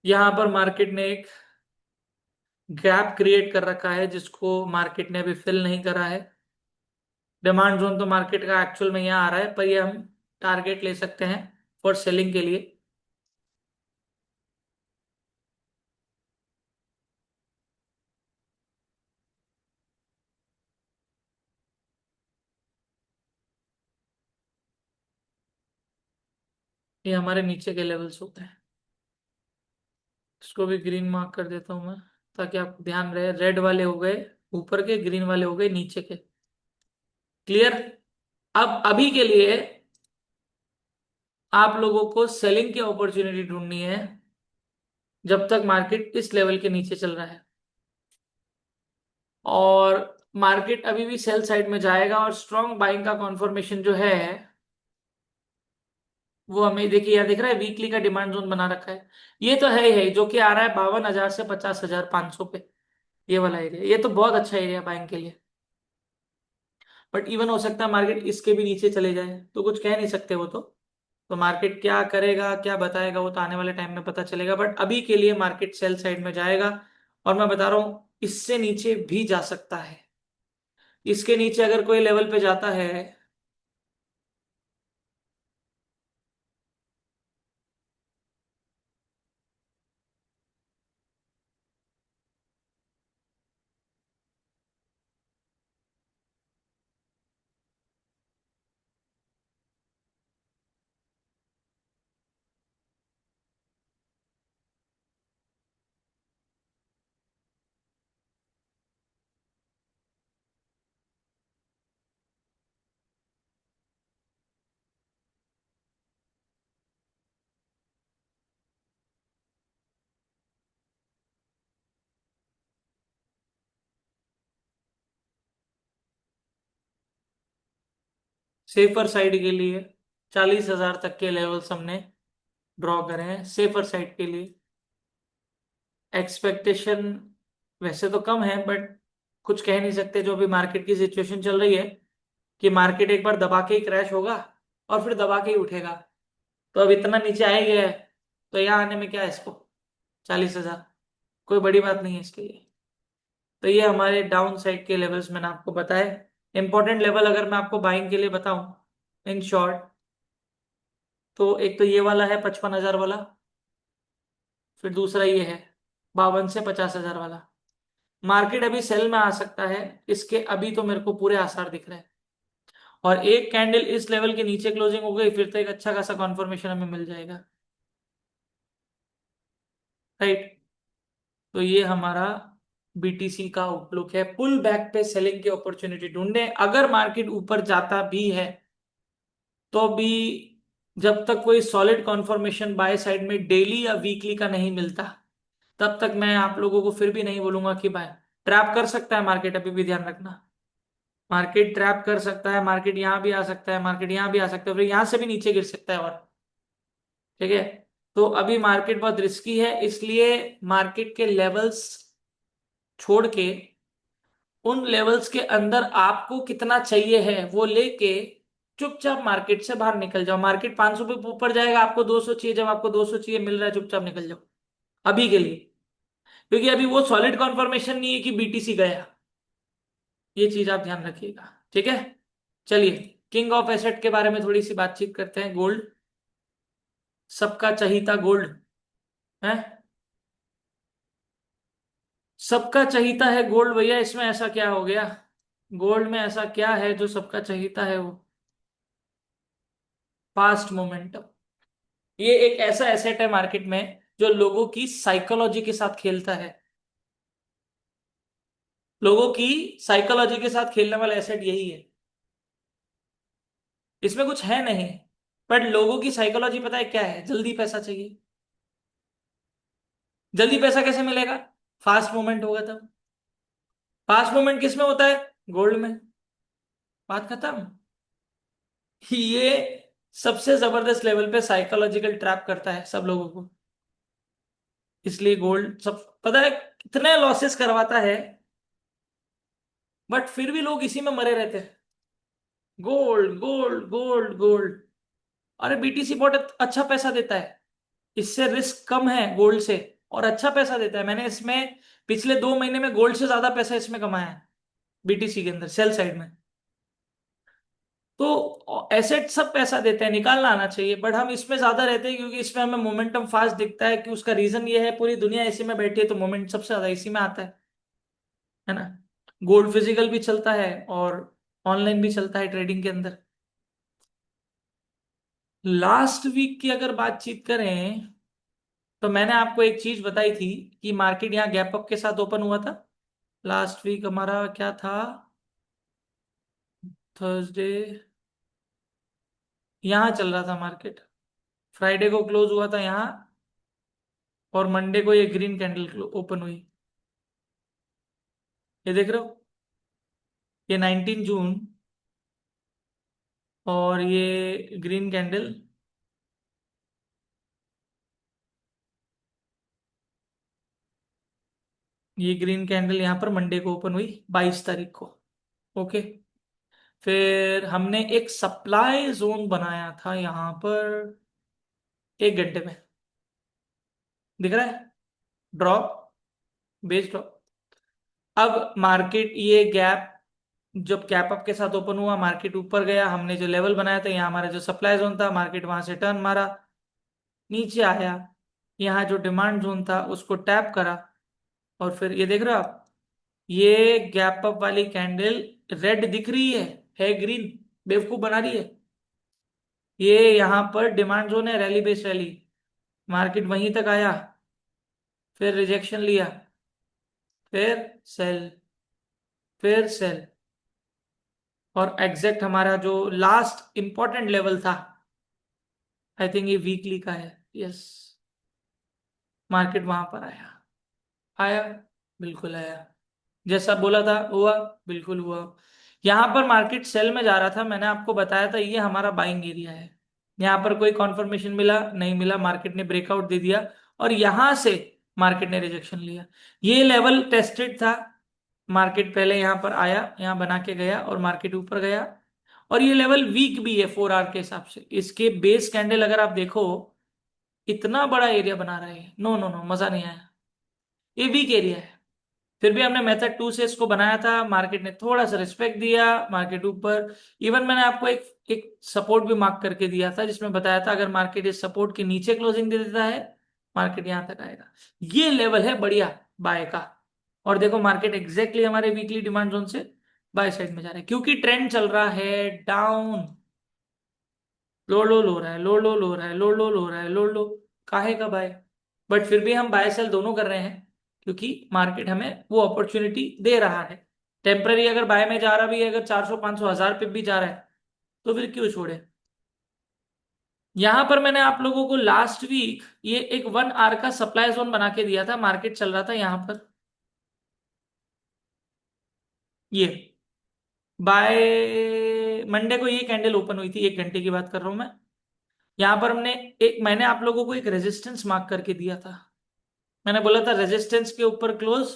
यहां पर मार्केट ने एक गैप क्रिएट कर रखा है जिसको मार्केट ने अभी फिल नहीं करा है। डिमांड जोन तो मार्केट का एक्चुअल में यहाँ आ रहा है, पर ये हम टारगेट ले सकते हैं फॉर सेलिंग के लिए। ये हमारे नीचे के लेवल्स होते हैं। इसको भी ग्रीन मार्क कर देता हूं मैं, ताकि आपको ध्यान रहे। रेड वाले हो गए ऊपर के, ग्रीन वाले हो गए नीचे के। क्लियर। अब अभी के लिए आप लोगों को सेलिंग की अपॉर्चुनिटी ढूंढनी है जब तक मार्केट इस लेवल के नीचे चल रहा है। और मार्केट अभी भी सेल साइड में जाएगा, और स्ट्रॉन्ग बाइंग का कॉन्फर्मेशन जो है वो हमें देखिए, यहाँ दिख रहा है वीकली का डिमांड जोन बना रखा है। ये तो है ही है, जो कि आ रहा है 52,000 से 50,500 पे। ये वाला एरिया, ये तो बहुत अच्छा एरिया बाइंग के लिए। बट इवन हो सकता है मार्केट इसके भी नीचे चले जाए, तो कुछ कह नहीं सकते वो तो मार्केट क्या करेगा क्या बताएगा वो तो आने वाले टाइम में पता चलेगा। बट अभी के लिए मार्केट सेल साइड में जाएगा। और मैं बता रहा हूं इससे नीचे भी जा सकता है। इसके नीचे अगर कोई लेवल पे जाता है, सेफर साइड के लिए 40,000 तक के लेवल्स हमने ड्रॉ करे हैं सेफर साइड के लिए। एक्सपेक्टेशन वैसे तो कम है, बट कुछ कह नहीं सकते, जो अभी मार्केट की सिचुएशन चल रही है कि मार्केट एक बार दबा के ही क्रैश होगा और फिर दबा के ही उठेगा। तो अब इतना नीचे आ ही गया है, तो यहाँ आने में क्या है इसको, 40,000 कोई बड़ी बात नहीं है इसके लिए। तो ये हमारे डाउन साइड के लेवल्स मैंने आपको बताए। इंपॉर्टेंट लेवल अगर मैं आपको बाइंग के लिए बताऊं इन शॉर्ट, तो एक तो ये वाला है 55,000 वाला, फिर दूसरा ये है 52 से 50,000 वाला। मार्केट अभी सेल में आ सकता है, इसके अभी तो मेरे को पूरे आसार दिख रहे हैं। और एक कैंडल इस लेवल के नीचे क्लोजिंग हो गई, फिर तो एक अच्छा खासा कॉन्फर्मेशन हमें मिल जाएगा। राइट। तो ये हमारा बीटीसी का आउटलुक है। पुल बैक पे सेलिंग की अपॉर्चुनिटी ढूंढे, अगर मार्केट ऊपर जाता भी है तो भी, जब तक कोई सॉलिड कॉन्फर्मेशन बाय साइड में डेली या वीकली का नहीं मिलता, तब तक मैं आप लोगों को फिर भी नहीं बोलूंगा कि बाय। ट्रैप कर सकता है मार्केट, अभी भी ध्यान रखना। मार्केट ट्रैप कर सकता है, मार्केट यहां भी आ सकता है, मार्केट यहां भी आ सकता है, फिर यहां से भी नीचे गिर सकता है। और ठीक है, तो अभी मार्केट बहुत रिस्की है, इसलिए मार्केट के लेवल्स छोड़ के उन लेवल्स के अंदर आपको कितना चाहिए है वो लेके चुपचाप मार्केट से बाहर निकल जाओ। मार्केट 500 पे ऊपर जाएगा, आपको 200 चाहिए, जब आपको 200 चाहिए मिल रहा है, चुपचाप निकल जाओ अभी के लिए। क्योंकि अभी वो सॉलिड कॉन्फर्मेशन नहीं है कि बीटीसी गया। ये चीज आप ध्यान रखिएगा, ठीक है। चलिए, किंग ऑफ एसेट के बारे में थोड़ी सी बातचीत करते हैं। गोल्ड, सबका चहीता गोल्ड है, सबका चहीता है गोल्ड भैया। इसमें ऐसा क्या हो गया? गोल्ड में ऐसा क्या है जो सबका चहीता है? वो फास्ट मोमेंटम। ये एक ऐसा एसेट है मार्केट में जो लोगों की साइकोलॉजी के साथ खेलता है। लोगों की साइकोलॉजी के साथ खेलने वाला एसेट यही है। इसमें कुछ है नहीं, बट लोगों की साइकोलॉजी पता है क्या है? जल्दी पैसा चाहिए। जल्दी पैसा कैसे मिलेगा? फास्ट मूवमेंट होगा तब। फास्ट मूवमेंट किस में होता है? गोल्ड में। बात खत्म। ये सबसे जबरदस्त लेवल पे साइकोलॉजिकल ट्रैप करता है सब लोगों को। इसलिए गोल्ड सब पता है कितने लॉसेस करवाता है, बट फिर भी लोग इसी में मरे रहते हैं। Gold gold gold gold. अरे बीटीसी बहुत अच्छा पैसा देता है, इससे रिस्क कम है गोल्ड से, और अच्छा पैसा देता है। मैंने इसमें पिछले 2 महीने में गोल्ड से ज्यादा पैसा इसमें कमाया है, बीटीसी के अंदर सेल साइड में। तो एसेट सब पैसा देते हैं, निकालना आना चाहिए, बट हम इसमें ज्यादा रहते हैं क्योंकि इसमें हमें मोमेंटम फास्ट दिखता है। कि उसका रीजन ये है, पूरी दुनिया इसी में बैठी है, तो मोमेंट सबसे ज्यादा इसी में आता है ना। गोल्ड फिजिकल भी चलता है और ऑनलाइन भी चलता है ट्रेडिंग के अंदर। लास्ट वीक की अगर बातचीत करें तो मैंने आपको एक चीज बताई थी कि मार्केट यहाँ गैप अप के साथ ओपन हुआ था। लास्ट वीक हमारा क्या था? थर्सडे, यहाँ चल रहा था मार्केट। फ्राइडे को क्लोज हुआ था यहाँ, और मंडे को ये ग्रीन कैंडल ओपन हुई। ये देख रहे हो, ये 19 जून, और ये ग्रीन कैंडल। ये ग्रीन कैंडल यहाँ पर मंडे को ओपन हुई, 22 तारीख को। ओके, फिर हमने एक सप्लाई जोन बनाया था यहाँ पर 1 घंटे में। दिख रहा है? Drop, base drop. अब मार्केट ये गैप, जब कैप अप के साथ ओपन हुआ, मार्केट ऊपर गया, हमने जो लेवल बनाया था, यहाँ हमारा जो सप्लाई जोन था, मार्केट वहां से टर्न मारा, नीचे आया, यहाँ जो डिमांड जोन था उसको टैप करा, और फिर ये देख रहे हो आप, ये गैप अप वाली कैंडल रेड दिख रही है ग्रीन, बेवकूफ बना रही है। ये यहाँ पर डिमांड जोन है, रैली बेस्ड रैली। मार्केट वहीं तक आया, फिर रिजेक्शन लिया, फिर सेल, फिर सेल, और एग्जैक्ट हमारा जो लास्ट इंपॉर्टेंट लेवल था, आई थिंक ये वीकली का है, यस, मार्केट वहां पर आया। आया, बिल्कुल आया, जैसा बोला था हुआ, बिल्कुल हुआ। यहां पर मार्केट सेल में जा रहा था, मैंने आपको बताया था ये हमारा बाइंग एरिया है। यहां पर कोई कॉन्फर्मेशन मिला नहीं मिला, मार्केट ने ब्रेकआउट दे दिया, और यहां से मार्केट ने रिजेक्शन लिया। ये लेवल टेस्टेड था, मार्केट पहले यहां पर आया, यहां बना के गया, और मार्केट ऊपर गया। और ये लेवल वीक भी है 4 आवर के हिसाब से। इसके बेस कैंडल अगर आप देखो, इतना बड़ा एरिया बना रहा है, नो नो नो, मजा नहीं आया। ये वीक एरिया है। फिर भी हमने मेथड 2 से इसको बनाया था, मार्केट ने थोड़ा सा रिस्पेक्ट दिया, मार्केट ऊपर। इवन मैंने आपको एक एक सपोर्ट भी मार्क करके दिया था, जिसमें बताया था अगर मार्केट इस सपोर्ट के नीचे क्लोजिंग दे देता है, मार्केट यहां तक आएगा। ये लेवल है बढ़िया बाय का। और देखो मार्केट एग्जैक्टली हमारे वीकली डिमांड जोन से बाय साइड में जा रहा है, क्योंकि ट्रेंड चल रहा है डाउन। लो लो लो रहा है, लो लो लो रहा है, लो लो लो रहा है, लो लो, काहे का बाय? बट फिर भी हम बाय सेल दोनों कर रहे हैं, क्योंकि मार्केट हमें वो अपॉर्चुनिटी दे रहा है। टेम्पररी अगर बाय में जा रहा भी है, अगर 400 500 1000 पे भी जा रहा है, तो फिर क्यों छोड़े। यहां पर मैंने आप लोगों को लास्ट वीक ये एक 1 आवर का सप्लाई जोन बना के दिया था, मार्केट चल रहा था यहां पर, ये बाय मंडे को ये कैंडल ओपन हुई थी, 1 घंटे की बात कर रहा हूं मैं। यहां पर मैंने आप लोगों को एक रेजिस्टेंस मार्क करके दिया था। मैंने बोला था रेजिस्टेंस के ऊपर क्लोज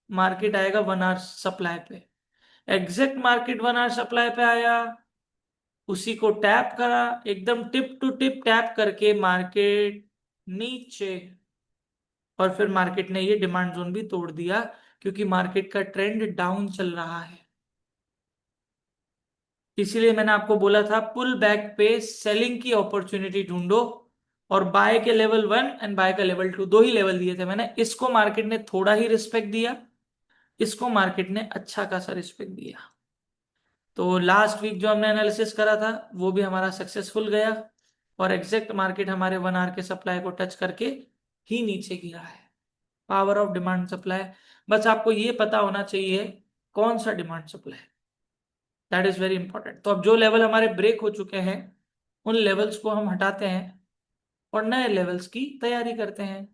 मार्केट आएगा 1 आवर सप्लाई पे। एग्जैक्ट मार्केट 1 आवर सप्लाई पे आया, उसी को टैप करा, एकदम टिप टू टिप टैप करके मार्केट नीचे। और फिर मार्केट ने ये डिमांड जोन भी तोड़ दिया, क्योंकि मार्केट का ट्रेंड डाउन चल रहा है। इसीलिए मैंने आपको बोला था पुल बैक पे सेलिंग की अपॉर्चुनिटी ढूंढो। और बाय के लेवल 1 एंड बाय का लेवल 2, दो ही लेवल दिए थे मैंने। इसको मार्केट ने थोड़ा ही रिस्पेक्ट दिया, इसको मार्केट ने अच्छा खासा रिस्पेक्ट दिया। तो लास्ट वीक जो हमने एनालिसिस करा था वो भी हमारा सक्सेसफुल गया, और एग्जैक्ट मार्केट हमारे 1 आवर के सप्लाई को टच करके ही नीचे गिरा है। Power of demand supply. बस आपको ये पता होना चाहिए कौन सा demand supply. That is very important. तो अब जो लेवल हमारे ब्रेक हो चुके हैं, उन लेवल्स को हम हटाते हैं और नए लेवल्स की तैयारी करते हैं।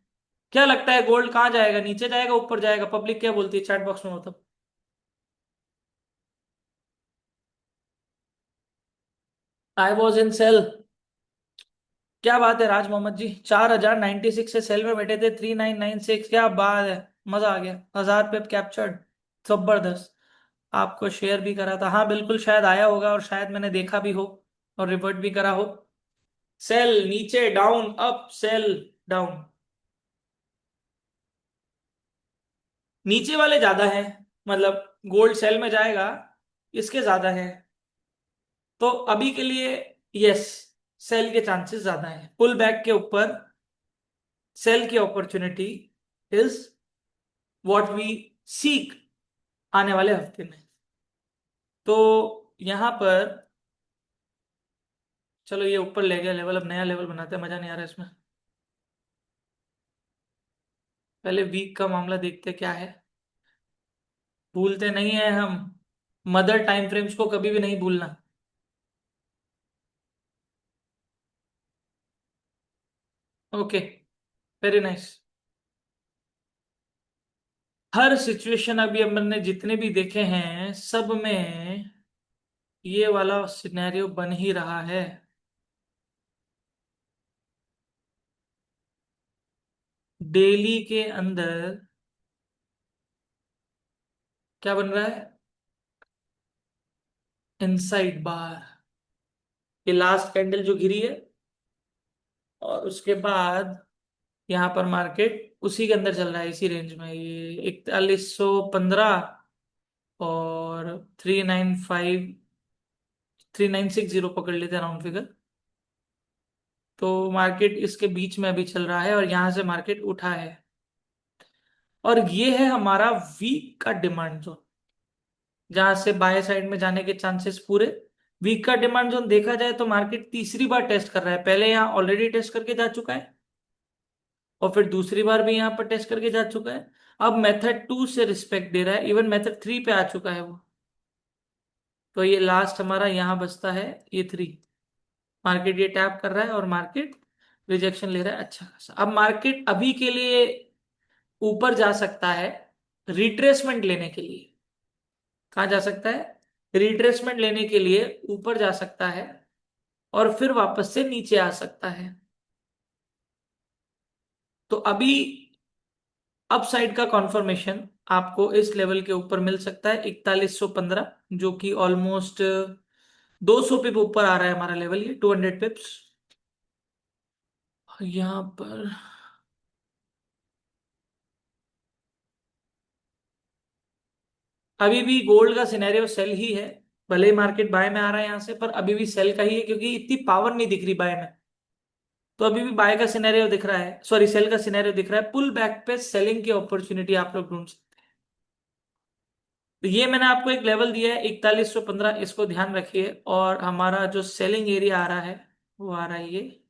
क्या लगता है गोल्ड कहाँ जाएगा, नीचे जाएगा ऊपर जाएगा? पब्लिक क्या बोलती है चैट बॉक्स में, मतलब। I was in sell. क्या बात है राज मोहम्मद जी, 4096 से सेल में बैठे थे, 3996। क्या बात है, मजा आ गया, 1000 पे कैप्चर्ड। जबरदस्त। आपको शेयर भी करा था, हाँ बिल्कुल, शायद आया होगा और शायद मैंने देखा भी हो और रिवर्ट भी करा हो। सेल नीचे, डाउन अप, सेल डाउन। नीचे वाले ज्यादा है, मतलब गोल्ड सेल में जाएगा, इसके ज्यादा है। तो अभी के लिए यस, सेल के चांसेस ज्यादा है। पुल बैक के ऊपर सेल की opportunity is what we seek आने वाले हफ्ते में। तो यहां पर चलो, ये ऊपर ले गया लेवल, अब नया लेवल बनाते हैं, मजा नहीं आ रहा इसमें। पहले वीक का मामला देखते क्या है। भूलते नहीं है हम, मदर टाइम फ्रेम्स को कभी भी नहीं भूलना। Okay, very nice. हर सिचुएशन अभी हमने जितने भी देखे हैं सब में ये वाला सिनेरियो बन ही रहा है। डेली के अंदर क्या बन रहा है? इनसाइड बार। ये लास्ट कैंडल जो गिरी है, और उसके बाद यहाँ पर मार्केट उसी के अंदर चल रहा है, इसी रेंज में, ये 4115 और 3960 पकड़ लेते हैं राउंड फिगर। तो मार्केट इसके बीच में अभी चल रहा है और यहां से मार्केट उठा है। और ये है हमारा वीक का डिमांड जोन, जहां से बाय साइड में जाने के चांसेस पूरे। वीक का डिमांड जोन देखा जाए तो मार्केट तीसरी बार टेस्ट कर रहा है। पहले यहाँ ऑलरेडी टेस्ट करके जा चुका है, और फिर दूसरी बार भी यहाँ पर टेस्ट करके जा चुका है। अब मेथड 2 से रिस्पेक्ट दे रहा है, इवन मेथड 3 पे आ चुका है वो। तो ये लास्ट हमारा यहाँ बचता है, ये 3। मार्केट ये टैप कर रहा है और मार्केट रिजेक्शन ले रहा है अच्छा खासा। अब मार्केट अभी के लिए ऊपर जा सकता है रिट्रेसमेंट लेने के लिए। कहाँ जा सकता है? रिट्रेसमेंट लेने के लिए ऊपर जा सकता है, और फिर वापस से नीचे आ सकता है। तो अभी अपसाइड का कॉन्फर्मेशन आपको इस लेवल के ऊपर मिल सकता है, 4115, जो कि ऑलमोस्ट 200 पिप ऊपर आ रहा है हमारा लेवल, ये 200 पिप्स। यहाँ पर अभी भी गोल्ड का सिनेरियो सेल ही है। भले ही मार्केट बाय में आ रहा है यहाँ से, पर अभी भी सेल का ही है, क्योंकि इतनी पावर नहीं दिख रही बाय में। तो अभी भी बाय का सिनेरियो दिख रहा है, सॉरी सेल का सिनेरियो दिख रहा है। पुल बैक पे सेलिंग की अपॉर्चुनिटी आप लोग ढूंढ सकते हैं। तो ये मैंने आपको एक लेवल दिया है 4115, इसको ध्यान रखिए। और हमारा जो सेलिंग एरिया आ रहा है वो आ रहा है ये,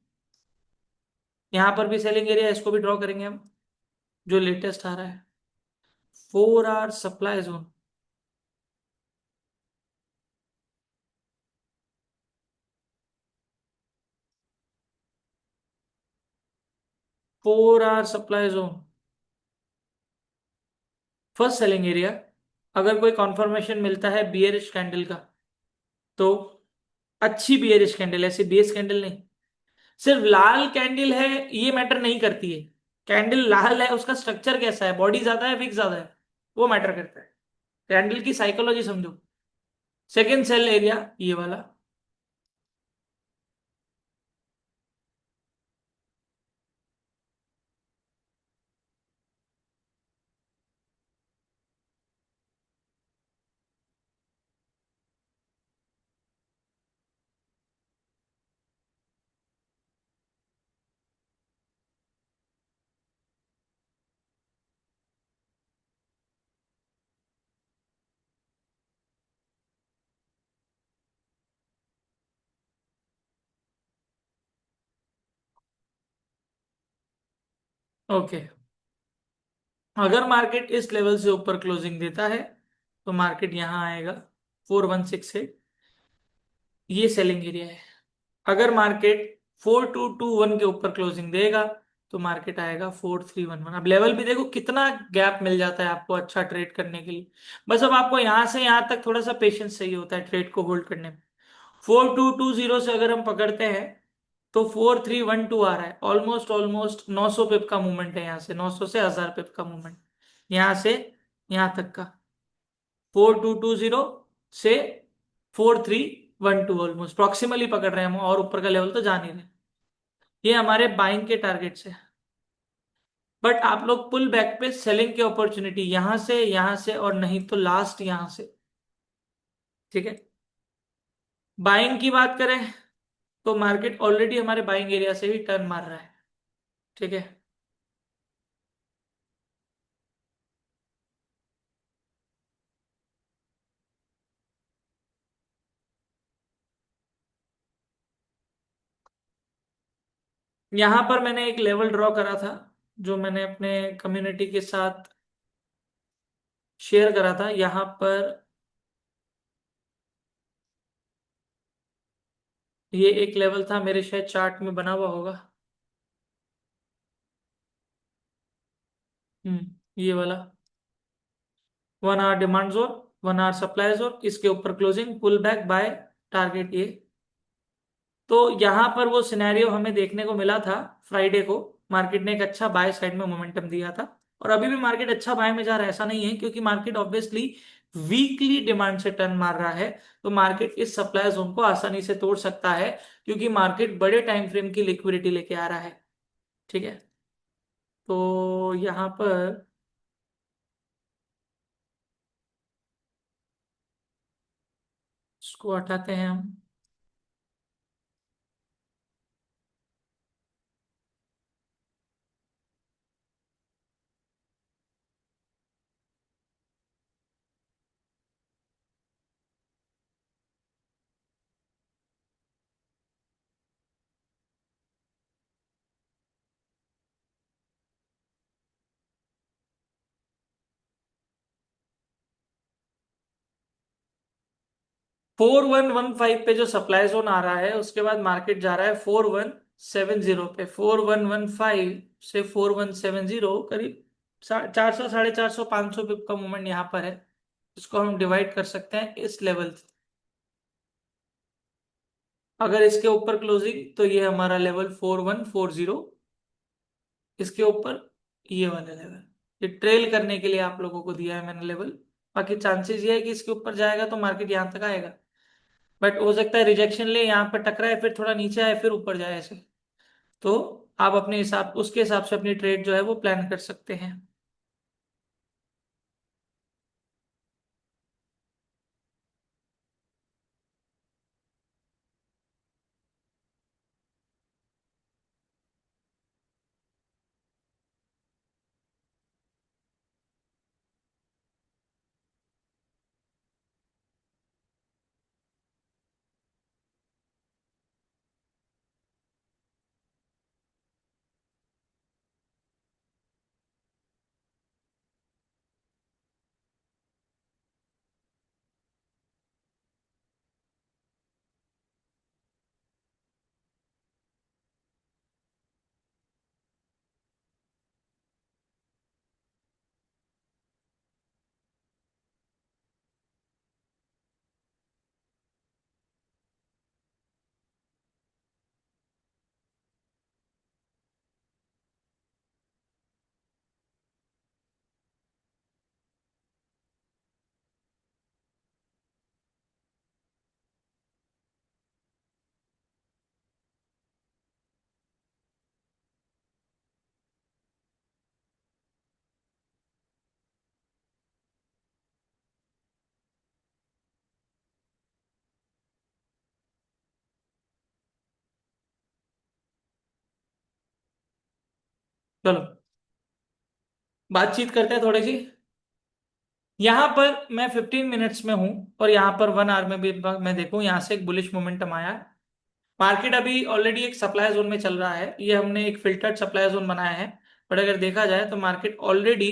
यहाँ पर भी सेलिंग एरिया, इसको भी ड्रॉ करेंगे हम। जो लेटेस्ट आ रहा है 4 hour supply zone. 4 hour supply zone, first selling area अगर कोई कॉन्फर्मेशन मिलता है बियरिश कैंडल का, तो अच्छी बियरिश कैंडल, ऐसी बेस कैंडल नहीं, सिर्फ लाल कैंडल है ये मैटर नहीं करती है। कैंडल लाल है, उसका स्ट्रक्चर कैसा है, बॉडी ज्यादा है, विक ज्यादा है, वो मैटर करता है। कैंडल की साइकोलॉजी समझो। सेकेंड सेल एरिया ये वाला। ओके, अगर मार्केट इस लेवल से ऊपर क्लोजिंग देता है तो मार्केट यहां आएगा 4168, ये सेलिंग एरिया है। अगर मार्केट 4221 के ऊपर क्लोजिंग देगा तो मार्केट आएगा 4311। अब लेवल भी देखो कितना गैप मिल जाता है आपको अच्छा ट्रेड करने के लिए। बस अब आपको यहां से यहां तक थोड़ा सा पेशेंस चाहिए होता है ट्रेड को होल्ड करने में। 4220 से अगर हम पकड़ते हैं तो 4312 आ रहा है, ऑलमोस्ट ऑलमोस्ट 900 पिप का मूवमेंट है, यहाँ से 900 से 1000 पिप का मूवमेंट, यहाँ से यहाँ तक का। 4220 से 4312 ऑलमोस्ट प्रॉक्सिमली पकड़ रहे हैं हम, और ऊपर का लेवल तो जा नहीं रहे। ये हमारे बाइंग के टारगेट्स है। बट आप लोग पुल बैक पे सेलिंग की अपॉर्चुनिटी यहां से और नहीं तो लास्ट यहां से। ठीक है, बाइंग की बात करें तो मार्केट ऑलरेडी हमारे बाइंग एरिया से ही टर्न मार रहा है। ठीक है, यहां पर मैंने एक लेवल ड्रॉ करा था जो मैंने अपने कम्युनिटी के साथ शेयर करा था। यहां पर ये एक लेवल था, मेरे शायद चार्ट में बना हुआ होगा। ये वाला 1 hour demand zone, 1 hour supply zone, इसके ऊपर closing pull back buy target ये। तो यहां पर वो सिनेरियो हमें देखने को मिला था फ्राइडे को। मार्केट ने एक अच्छा बाय साइड में मोमेंटम दिया था, और अभी भी मार्केट अच्छा बाय में जा रहा है, ऐसा नहीं है, क्योंकि मार्केट ऑब्वियसली वीकली डिमांड से टर्न मार रहा है। तो मार्केट इस सप्लाई जोन को आसानी से तोड़ सकता है, क्योंकि मार्केट बड़े टाइम फ्रेम की लिक्विडिटी लेके आ रहा है। ठीक है, तो यहां पर इसको हटाते हैं हम। 4115 पे जो सप्लाई जोन आ रहा है, उसके बाद मार्केट जा रहा है 4170 पे। 4115 से 4170 करीब 400 450 500 पिप का मूवमेंट यहाँ पर है। इसको हम डिवाइड कर सकते हैं इस लेवल से। अगर इसके ऊपर क्लोजिंग तो ये हमारा लेवल 4140, इसके ऊपर ये वाला लेवल, ये ट्रेल करने के लिए आप लोगों को दिया है मैंने लेवल। बाकी चांसेस ये है कि इसके ऊपर जाएगा तो मार्केट यहाँ तक आएगा, बट हो सकता है रिजेक्शन ले, यहाँ पर टकराए, फिर थोड़ा नीचे आए, फिर ऊपर जाए ऐसे। तो आप अपने हिसाब, उसके हिसाब से अपनी ट्रेड जो है वो प्लान कर सकते हैं। चलो बातचीत करते हैं थोड़ी सी। यहां पर मैं 15 मिनट्स में हूं और यहां पर 1 आवर में भी मैं देखूं, यहां से एक बुलिश मोमेंटम आया। मार्केट अभी ऑलरेडी एक सप्लाई जोन में चल रहा है, ये हमने एक फिल्टर्ड सप्लाई जोन बनाया है। बट अगर देखा जाए तो मार्केट ऑलरेडी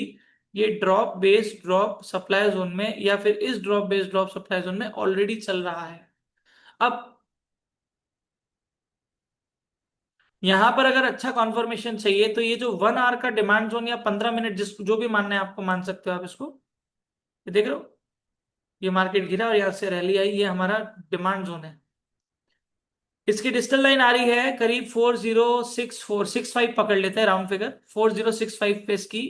ये drop based drop supply zone में या फिर इस drop based drop supply zone में ऑलरेडी चल रहा है। अब यहां पर अगर अच्छा कॉन्फर्मेशन चाहिए तो ये जो 1 आवर का डिमांड जोन या 15 मिनट जिस जो भी मानना है आपको, मान सकते हो आप इसको। ये देख रहे हो, ये मार्केट गिरा और यहां से रैली आई, ये हमारा डिमांड जोन है। इसकी डिजिटल लाइन आ रही है करीब 406465, पकड़ लेते हैं राउंड फिगर, 4065 पे इसकी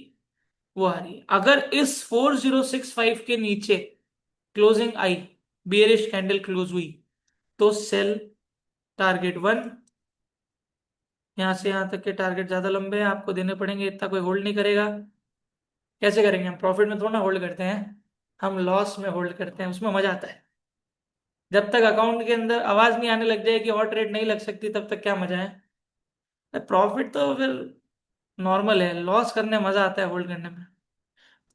वो आ रही है। अगर इस 4065 के नीचे क्लोजिंग आई, बियरिश कैंडल क्लोज हुई, तो सेल टारगेट 1। यहां से यहां तक के टारगेट ज्यादा लंबे हैं, आपको देने पड़ेंगे, इतना कोई होल्ड नहीं करेगा। कैसे करेंगे, हम प्रॉफिट में थोड़ा ना होल्ड करते हैं, हम लॉस में होल्ड करते हैं, उसमें मजा आता है। जब तक अकाउंट के अंदर आवाज नहीं आने लग जाए कि और ट्रेड नहीं लग सकती, तब तक क्या मजा है। प्रॉफिट तो फिर नॉर्मल है, लॉस करने में मजा आता है, होल्ड करने में।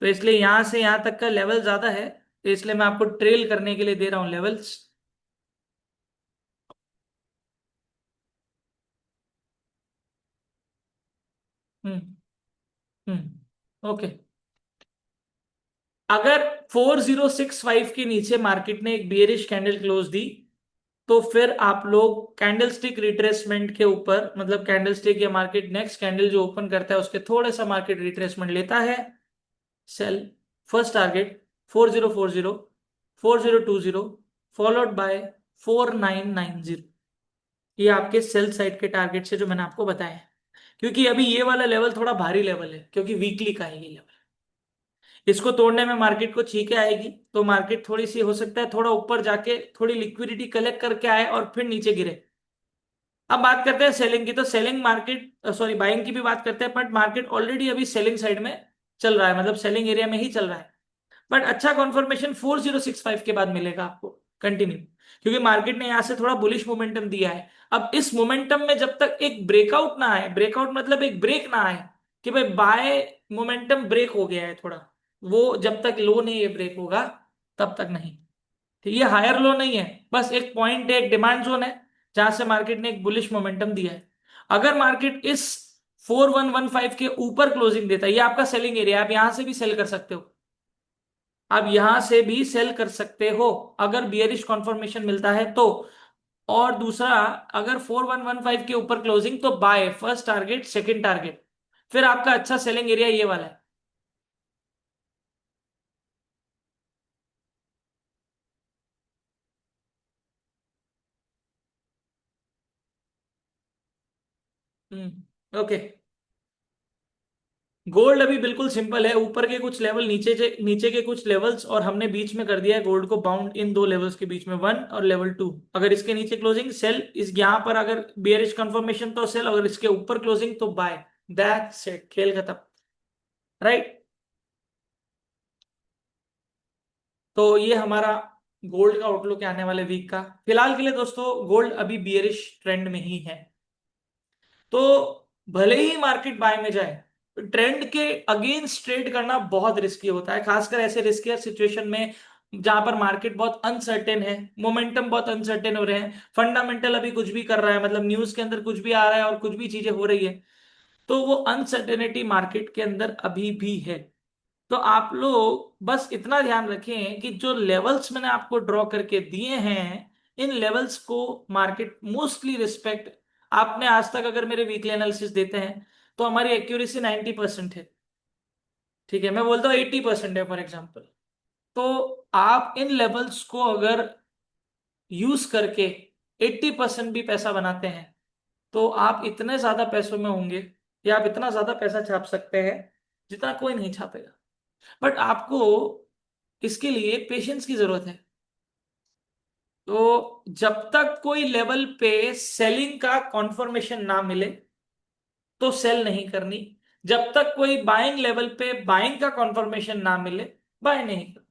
तो इसलिए यहां से यहां तक का लेवल ज्यादा है, तो इसलिए मैं आपको ट्रेल करने के लिए दे रहा हूं लेवल्स। हम्म। ओके। अगर 4065 के नीचे मार्केट ने एक बियरिश कैंडल क्लोज दी, तो फिर आप लोग कैंडलस्टिक रिट्रेसमेंट के ऊपर, मतलब कैंडलस्टिक या मार्केट नेक्स्ट कैंडल जो ओपन करता है उसके थोड़ा सा मार्केट रिट्रेसमेंट लेता है, sell. First target 4040, 4020, followed by 4990। ये आपके सेल साइड के टारगेट से जो मैंने आपको बताया है। क्योंकि अभी ये वाला लेवल थोड़ा भारी लेवल है, क्योंकि वीकली का है ये लेवल। इसको तोड़ने में मार्केट को छीके आएगी, तो मार्केट थोड़ी सी हो सकता है थोड़ा ऊपर जाके थोड़ी लिक्विडिटी कलेक्ट करके आए और फिर नीचे गिरे। अब बात करते हैं सेलिंग की, तो सेलिंग मार्केट, सॉरी बाइंग की भी बात करते हैं, बट मार्केट ऑलरेडी अभी सेलिंग साइड में चल रहा है, मतलब सेलिंग एरिया में ही चल रहा है। बट अच्छा कॉन्फर्मेशन 4065 के बाद मिलेगा आपको कंटिन्यू, क्योंकि मार्केट ने यहां से थोड़ा बुलिश मोमेंटम दिया है। अब इस मोमेंटम में जब तक एक ब्रेकआउट ना आए, ब्रेकआउट मतलब एक ब्रेक ना आए कि भाई बाय मोमेंटम ब्रेक हो गया है थोड़ा, वो जब तक लो नहीं है ब्रेक होगा, तब तक नहीं। ठीक, ये हायर लो नहीं है, बस एक पॉइंट है, एक डिमांड जोन है, जहां से मार्केट ने एक बुलिश मोमेंटम दिया है। अगर मार्केट इस 4115 के ऊपर क्लोजिंग देता है, ये आपका सेलिंग एरिया, आप यहां से भी सेल कर सकते हो, आप यहां से भी सेल कर सकते हो अगर बियरिश कॉन्फर्मेशन मिलता है तो। और दूसरा, अगर 4115 के ऊपर क्लोजिंग तो by first target second target, फिर आपका अच्छा सेलिंग एरिया ये वाला है। ओके। गोल्ड अभी बिल्कुल सिंपल है, ऊपर के कुछ लेवल, नीचे के कुछ लेवल्स, और हमने बीच में कर दिया है गोल्ड को बाउंड इन दो लेवल्स के बीच में, 1 और लेवल 2। अगर इसके नीचे क्लोजिंग सेल, इस यहां पर अगर बेयरिश कंफर्मेशन तो सेल, अगर इसके ऊपर क्लोजिंग तो बाय। दैट्स इट, खेल खत्म। राइट। तो ये हमारा गोल्ड का आउटलुक है आने वाले वीक का। फिलहाल के लिए दोस्तों गोल्ड अभी बियरिश ट्रेंड में ही है। तो भले ही मार्केट बाय में जाए, ट्रेंड के अगेंस्ट ट्रेड करना बहुत रिस्की होता है, खासकर ऐसे रिस्कियर सिचुएशन में जहां पर मार्केट बहुत अनसर्टेन है, मोमेंटम बहुत अनसर्टेन हो रहे हैं, फंडामेंटल अभी कुछ भी कर रहा है, मतलब न्यूज के अंदर कुछ भी आ रहा है और कुछ भी चीजें हो रही है। तो वो अनसर्टेनिटी मार्केट के अंदर अभी भी है। तो आप लोग बस इतना ध्यान रखें कि जो लेवल्स मैंने आपको ड्रॉ करके दिए हैं, इन लेवल्स को मार्केट मोस्टली रिस्पेक्ट। आपने आज तक अगर मेरे वीकली एनालिसिस देते हैं तो हमारी एक्यूरेसी 90% है। ठीक है, मैं बोलता हूँ 80% है फॉर एग्जाम्पल। तो आप इन लेवल्स को अगर यूज करके 80% भी पैसा बनाते हैं, तो आप इतने ज्यादा पैसों में होंगे, या आप इतना ज्यादा पैसा छाप सकते हैं जितना कोई नहीं छापेगा। बट आपको इसके लिए पेशेंस की जरूरत है। तो जब तक कोई लेवल पे सेलिंग का कॉन्फर्मेशन ना मिले, तो सेल नहीं करनी। जब तक कोई बाइंग लेवल पे बाइंग का कॉन्फर्मेशन ना मिले, बाय नहीं करनी।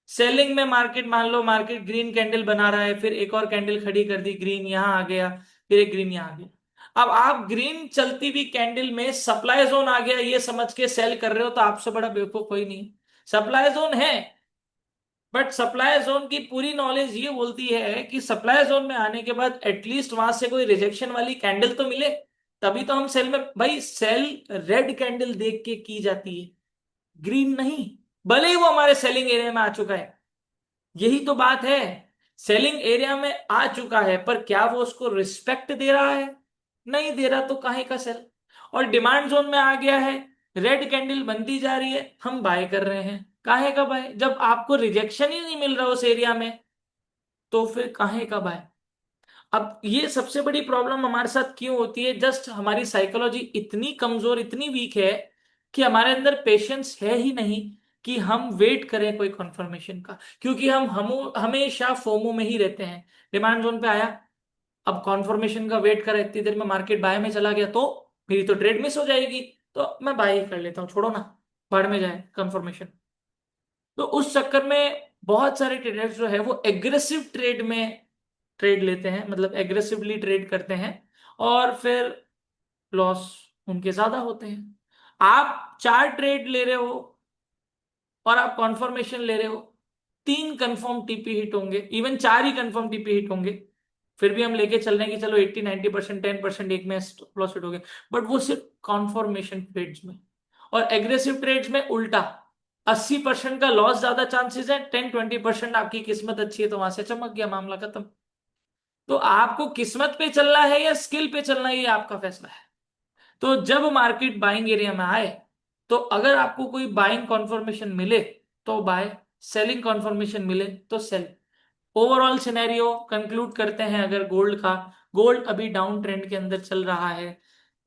सेलिंग में मार्केट, मान लो मार्केट ग्रीन कैंडल बना रहा है, फिर एक और कैंडल खड़ी कर दी, ग्रीन यहां आ गया, फिर एक ग्रीन यहां आ गया। अब आप ग्रीन चलती हुई कैंडल में सप्लाई जोन आ गया ये समझ के सेल कर रहे हो, तो आपसे बड़ा बेवकूफ कोई नहीं। सप्लाई जोन है, बट सप्लाई जोन की पूरी नॉलेज ये बोलती है कि सप्लाई जोन में आने के बाद एटलीस्ट वहां से कोई रिजेक्शन वाली कैंडल तो मिले, तभी तो हम सेल में। भाई सेल रेड कैंडल देख के की जाती है, ग्रीन नहीं, भले ही वो हमारे सेलिंग एरिया में आ चुका है। यही तो बात है, सेलिंग एरिया में आ चुका है, पर क्या वो उसको रिस्पेक्ट दे रहा है? नहीं दे रहा, तो काहे का सेल। और डिमांड जोन में आ गया है, रेड कैंडल बनती जा रही है, हम बाय कर रहे हैं, काहे का बाय? जब आपको रिजेक्शन ही नहीं मिल रहा उस एरिया में, तो फिर काहे का बाय? अब ये सबसे बड़ी प्रॉब्लम हमारे साथ क्यों होती है? जस्ट हमारी साइकोलॉजी इतनी कमजोर, इतनी वीक है कि हमारे अंदर पेशेंस है ही नहीं कि हम वेट करें कोई कंफर्मेशन का, क्योंकि हम हमेशा फोमो में ही रहते हैं। डिमांड जोन पे आया, अब कंफर्मेशन का वेट करा, इतनी देर में मार्केट बाय में चला गया, तो मेरी तो ट्रेड मिस हो जाएगी, तो मैं बाय ही कर लेता हूँ, छोड़ो ना, बाढ़ में जाए कंफर्मेशन। तो उस चक्कर में बहुत सारे ट्रेडर्स जो है वो एग्रेसिव ट्रेड में ट्रेड लेते हैं, मतलब एग्रेसिवली ट्रेड करते हैं, और फिर लॉस उनके ज्यादा होते हैं। आप 4 ट्रेड ले रहे हो और आप कॉन्फर्मेशन ले रहे हो, 3 कंफर्म टीपी हिट होंगे, इवन 4 ही कंफर्म टीपी हिट होंगे, फिर भी हम लेके चल रहे हैं कि चलो 80-90%, 10% एक में लॉस हिट हो गए, बट वो सिर्फ कॉन्फर्मेशन ट्रेड्स में। और एग्रेसिव ट्रेड्स में उल्टा, 80% का लॉस ज्यादा चांसेस है, 10-20% आपकी किस्मत अच्छी है तो वहां से चमक गया, मामला खत्म। तो आपको किस्मत पे चलना है या स्किल पे चलना है, ये आपका फैसला है। तो जब मार्केट बाइंग एरिया में आए, तो अगर आपको कोई बाइंग कॉन्फर्मेशन मिले तो बाय, सेलिंग कॉन्फर्मेशन मिले तो सेल। ओवरऑल सिनेरियो कंक्लूड करते हैं अगर गोल्ड का, गोल्ड अभी डाउन ट्रेंड के अंदर चल रहा है,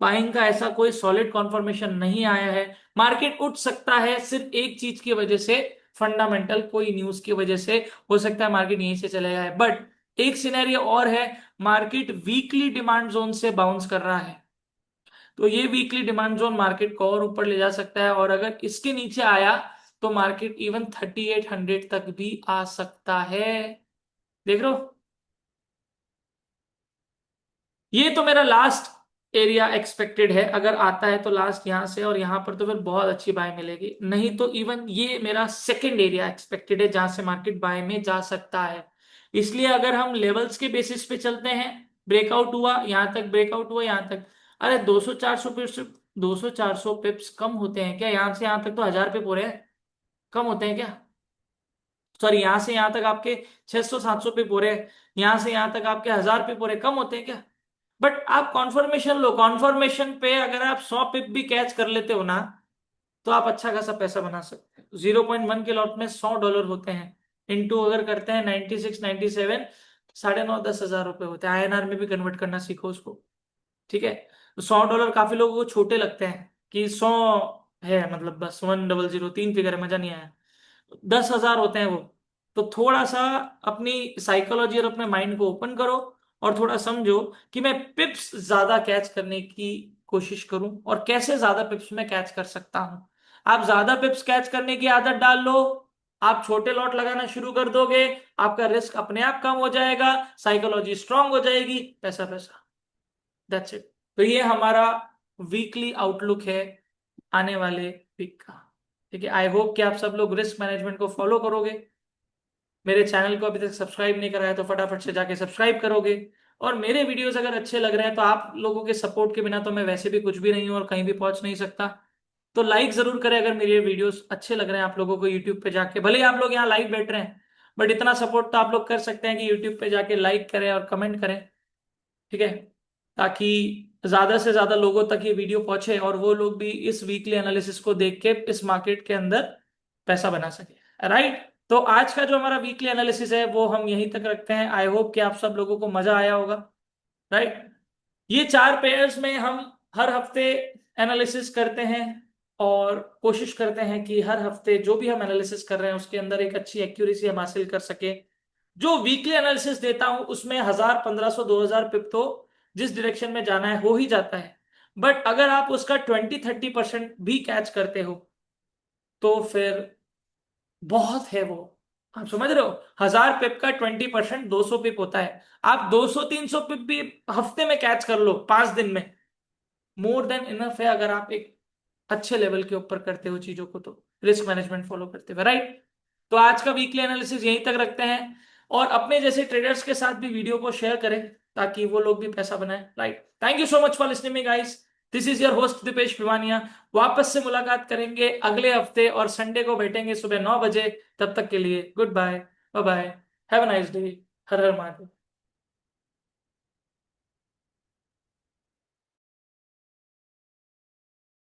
बाइंग का ऐसा कोई सॉलिड कॉन्फर्मेशन नहीं आया है। मार्केट उठ सकता है सिर्फ एक चीज की वजह से, फंडामेंटल कोई न्यूज की वजह से, हो सकता है मार्केट यहीं से चलेगा है, बट एक सिनेरियो और है, मार्केट वीकली डिमांड जोन से बाउंस कर रहा है, तो ये वीकली डिमांड जोन मार्केट को और ऊपर ले जा सकता है, और अगर इसके नीचे आया तो मार्केट इवन 3800 तक भी आ सकता है। देख लो, ये तो मेरा लास्ट एरिया एक्सपेक्टेड है, अगर आता है तो लास्ट यहां से, और यहां पर तो फिर बहुत अच्छी बाय मिलेगी, नहीं तो इवन ये मेरा सेकंड एरिया एक्सपेक्टेड है जहां से मार्केट बाय में जा सकता है। इसलिए अगर हम लेवल्स के बेसिस पे चलते हैं, ब्रेकआउट हुआ यहां तक, ब्रेकआउट हुआ यहां तक, अरे 200-400 पिप्स, 200-400 पिप्स कम होते हैं क्या? यहां से यहां तक तो 1000 पिप हो रहे हैं, कम होते हैं क्या? सॉरी, यहां से यहां तक आपके 600-700 पिप हो रहे हैं, यहां से यहां तक आपके 1000 पिप हो रहे हैं, कम होते हैं क्या? बट आप कॉन्फर्मेशन लो, कॉन्फर्मेशन पे अगर आप 100 पिप भी कैच कर लेते हो ना, तो आप अच्छा खासा पैसा बना सकते हो। 0.1 के लॉट में $100 होते हैं, इंटू अगर करते हैं 96, 97, 9.5-10 हज़ार रुपए होते हैं। आईएनआर में भी कन्वर्ट करना सीखो उसको, ठीक है? तो $100 काफी लोगों को छोटे लगते हैं कि 100 है, मतलब बस 100, 3 फिगर है, मजा नहीं आया। 10 हज़ार होते हैं वो। तो थोड़ा सा अपनी साइकोलॉजी और अपने माइंड को ओपन करो, और थोड़ा समझो कि मैं पिप्स ज्यादा कैच करने की कोशिश करूं, और कैसे ज्यादा पिप्स में कैच कर सकता हूं। आप ज्यादा पिप्स कैच करने की आदत डाल लो, आप छोटे लॉट लगाना शुरू कर दोगे, आपका रिस्क अपने आप कम हो जाएगा, साइकोलॉजी स्ट्रांग हो जाएगी, पैसा पैसा, दैट्स इट। तो ये हमारा वीकली आउटलुक है आने वाले वीक का। ठीक है, आई होप कि आप सब लोग रिस्क मैनेजमेंट को फॉलो करोगे। मेरे चैनल को अभी तक सब्सक्राइब नहीं करा है तो फटाफट से जाके सब्सक्राइब करोगे। और मेरे वीडियोस अगर अच्छे लग रहे हैं, तो आप लोगों के सपोर्ट के बिना तो मैं वैसे भी कुछ भी नहीं हूं और कहीं भी पहुंच नहीं सकता। तो लाइक जरूर करें अगर मेरे वीडियोस अच्छे लग रहे हैं आप लोगों को यूट्यूब पे जाके, भले ही आप लोग यहाँ लाइव बैठ रहे हैं, बट इतना सपोर्ट तो आप लोग कर सकते हैं कि यूट्यूब पे जाके लाइक करें और कमेंट करें, ठीक है? ताकि ज्यादा से ज्यादा लोगों तक ये वीडियो पहुंचे और वो लोग भी इस वीकली एनालिसिस को देख के इस मार्केट के अंदर पैसा बना सके, राइट? तो आज का जो हमारा वीकली एनालिसिस है वो हम यहीं तक रखते हैं। आई होप कि आप सब लोगों को मजा आया होगा, राइट? ये 4 पेयर्स में हम हर हफ्ते एनालिसिस करते हैं, और कोशिश करते हैं कि हर हफ्ते जो भी हम एनालिसिस कर रहे हैं उसके अंदर एक अच्छी एक्यूरेसी हम हासिल कर सके। जो वीकली एनालिसिस देता हूं उसमें 1000, 1500, 2000 पिप तो जिस डायरेक्शन में जाना है हो ही जाता है, बट अगर आप उसका 20-30% भी कैच करते हो तो फिर बहुत है वो, आप समझ रहे हो, 1000 पिप का 20% 200 पिप होता है। आप 200-300 पिप भी हफ्ते में कैच कर लो, 5 दिन में, मोर देन इनफ है, अगर आप एक अच्छे लेवल के ऊपर करते हो चीजों को, तो रिस्क मैनेजमेंट फॉलो करते हुए, राइट। तो आज का वीकली एनालिसिस यहीं तक रखते हैं, और अपने जैसे ट्रेडर्स के साथ भी वीडियो को शेयर करें ताकि वो लोग भी पैसा बनाए, right. Thank you so much for listening me guys. This is your host Deepesh Piwania. वापस से मुलाकात करेंगे अगले हफ्ते, और संडे को बैठेंगे सुबह 9 बजे। तब तक के लिए good bye, bye bye, have a nice day. हर हर महादेव।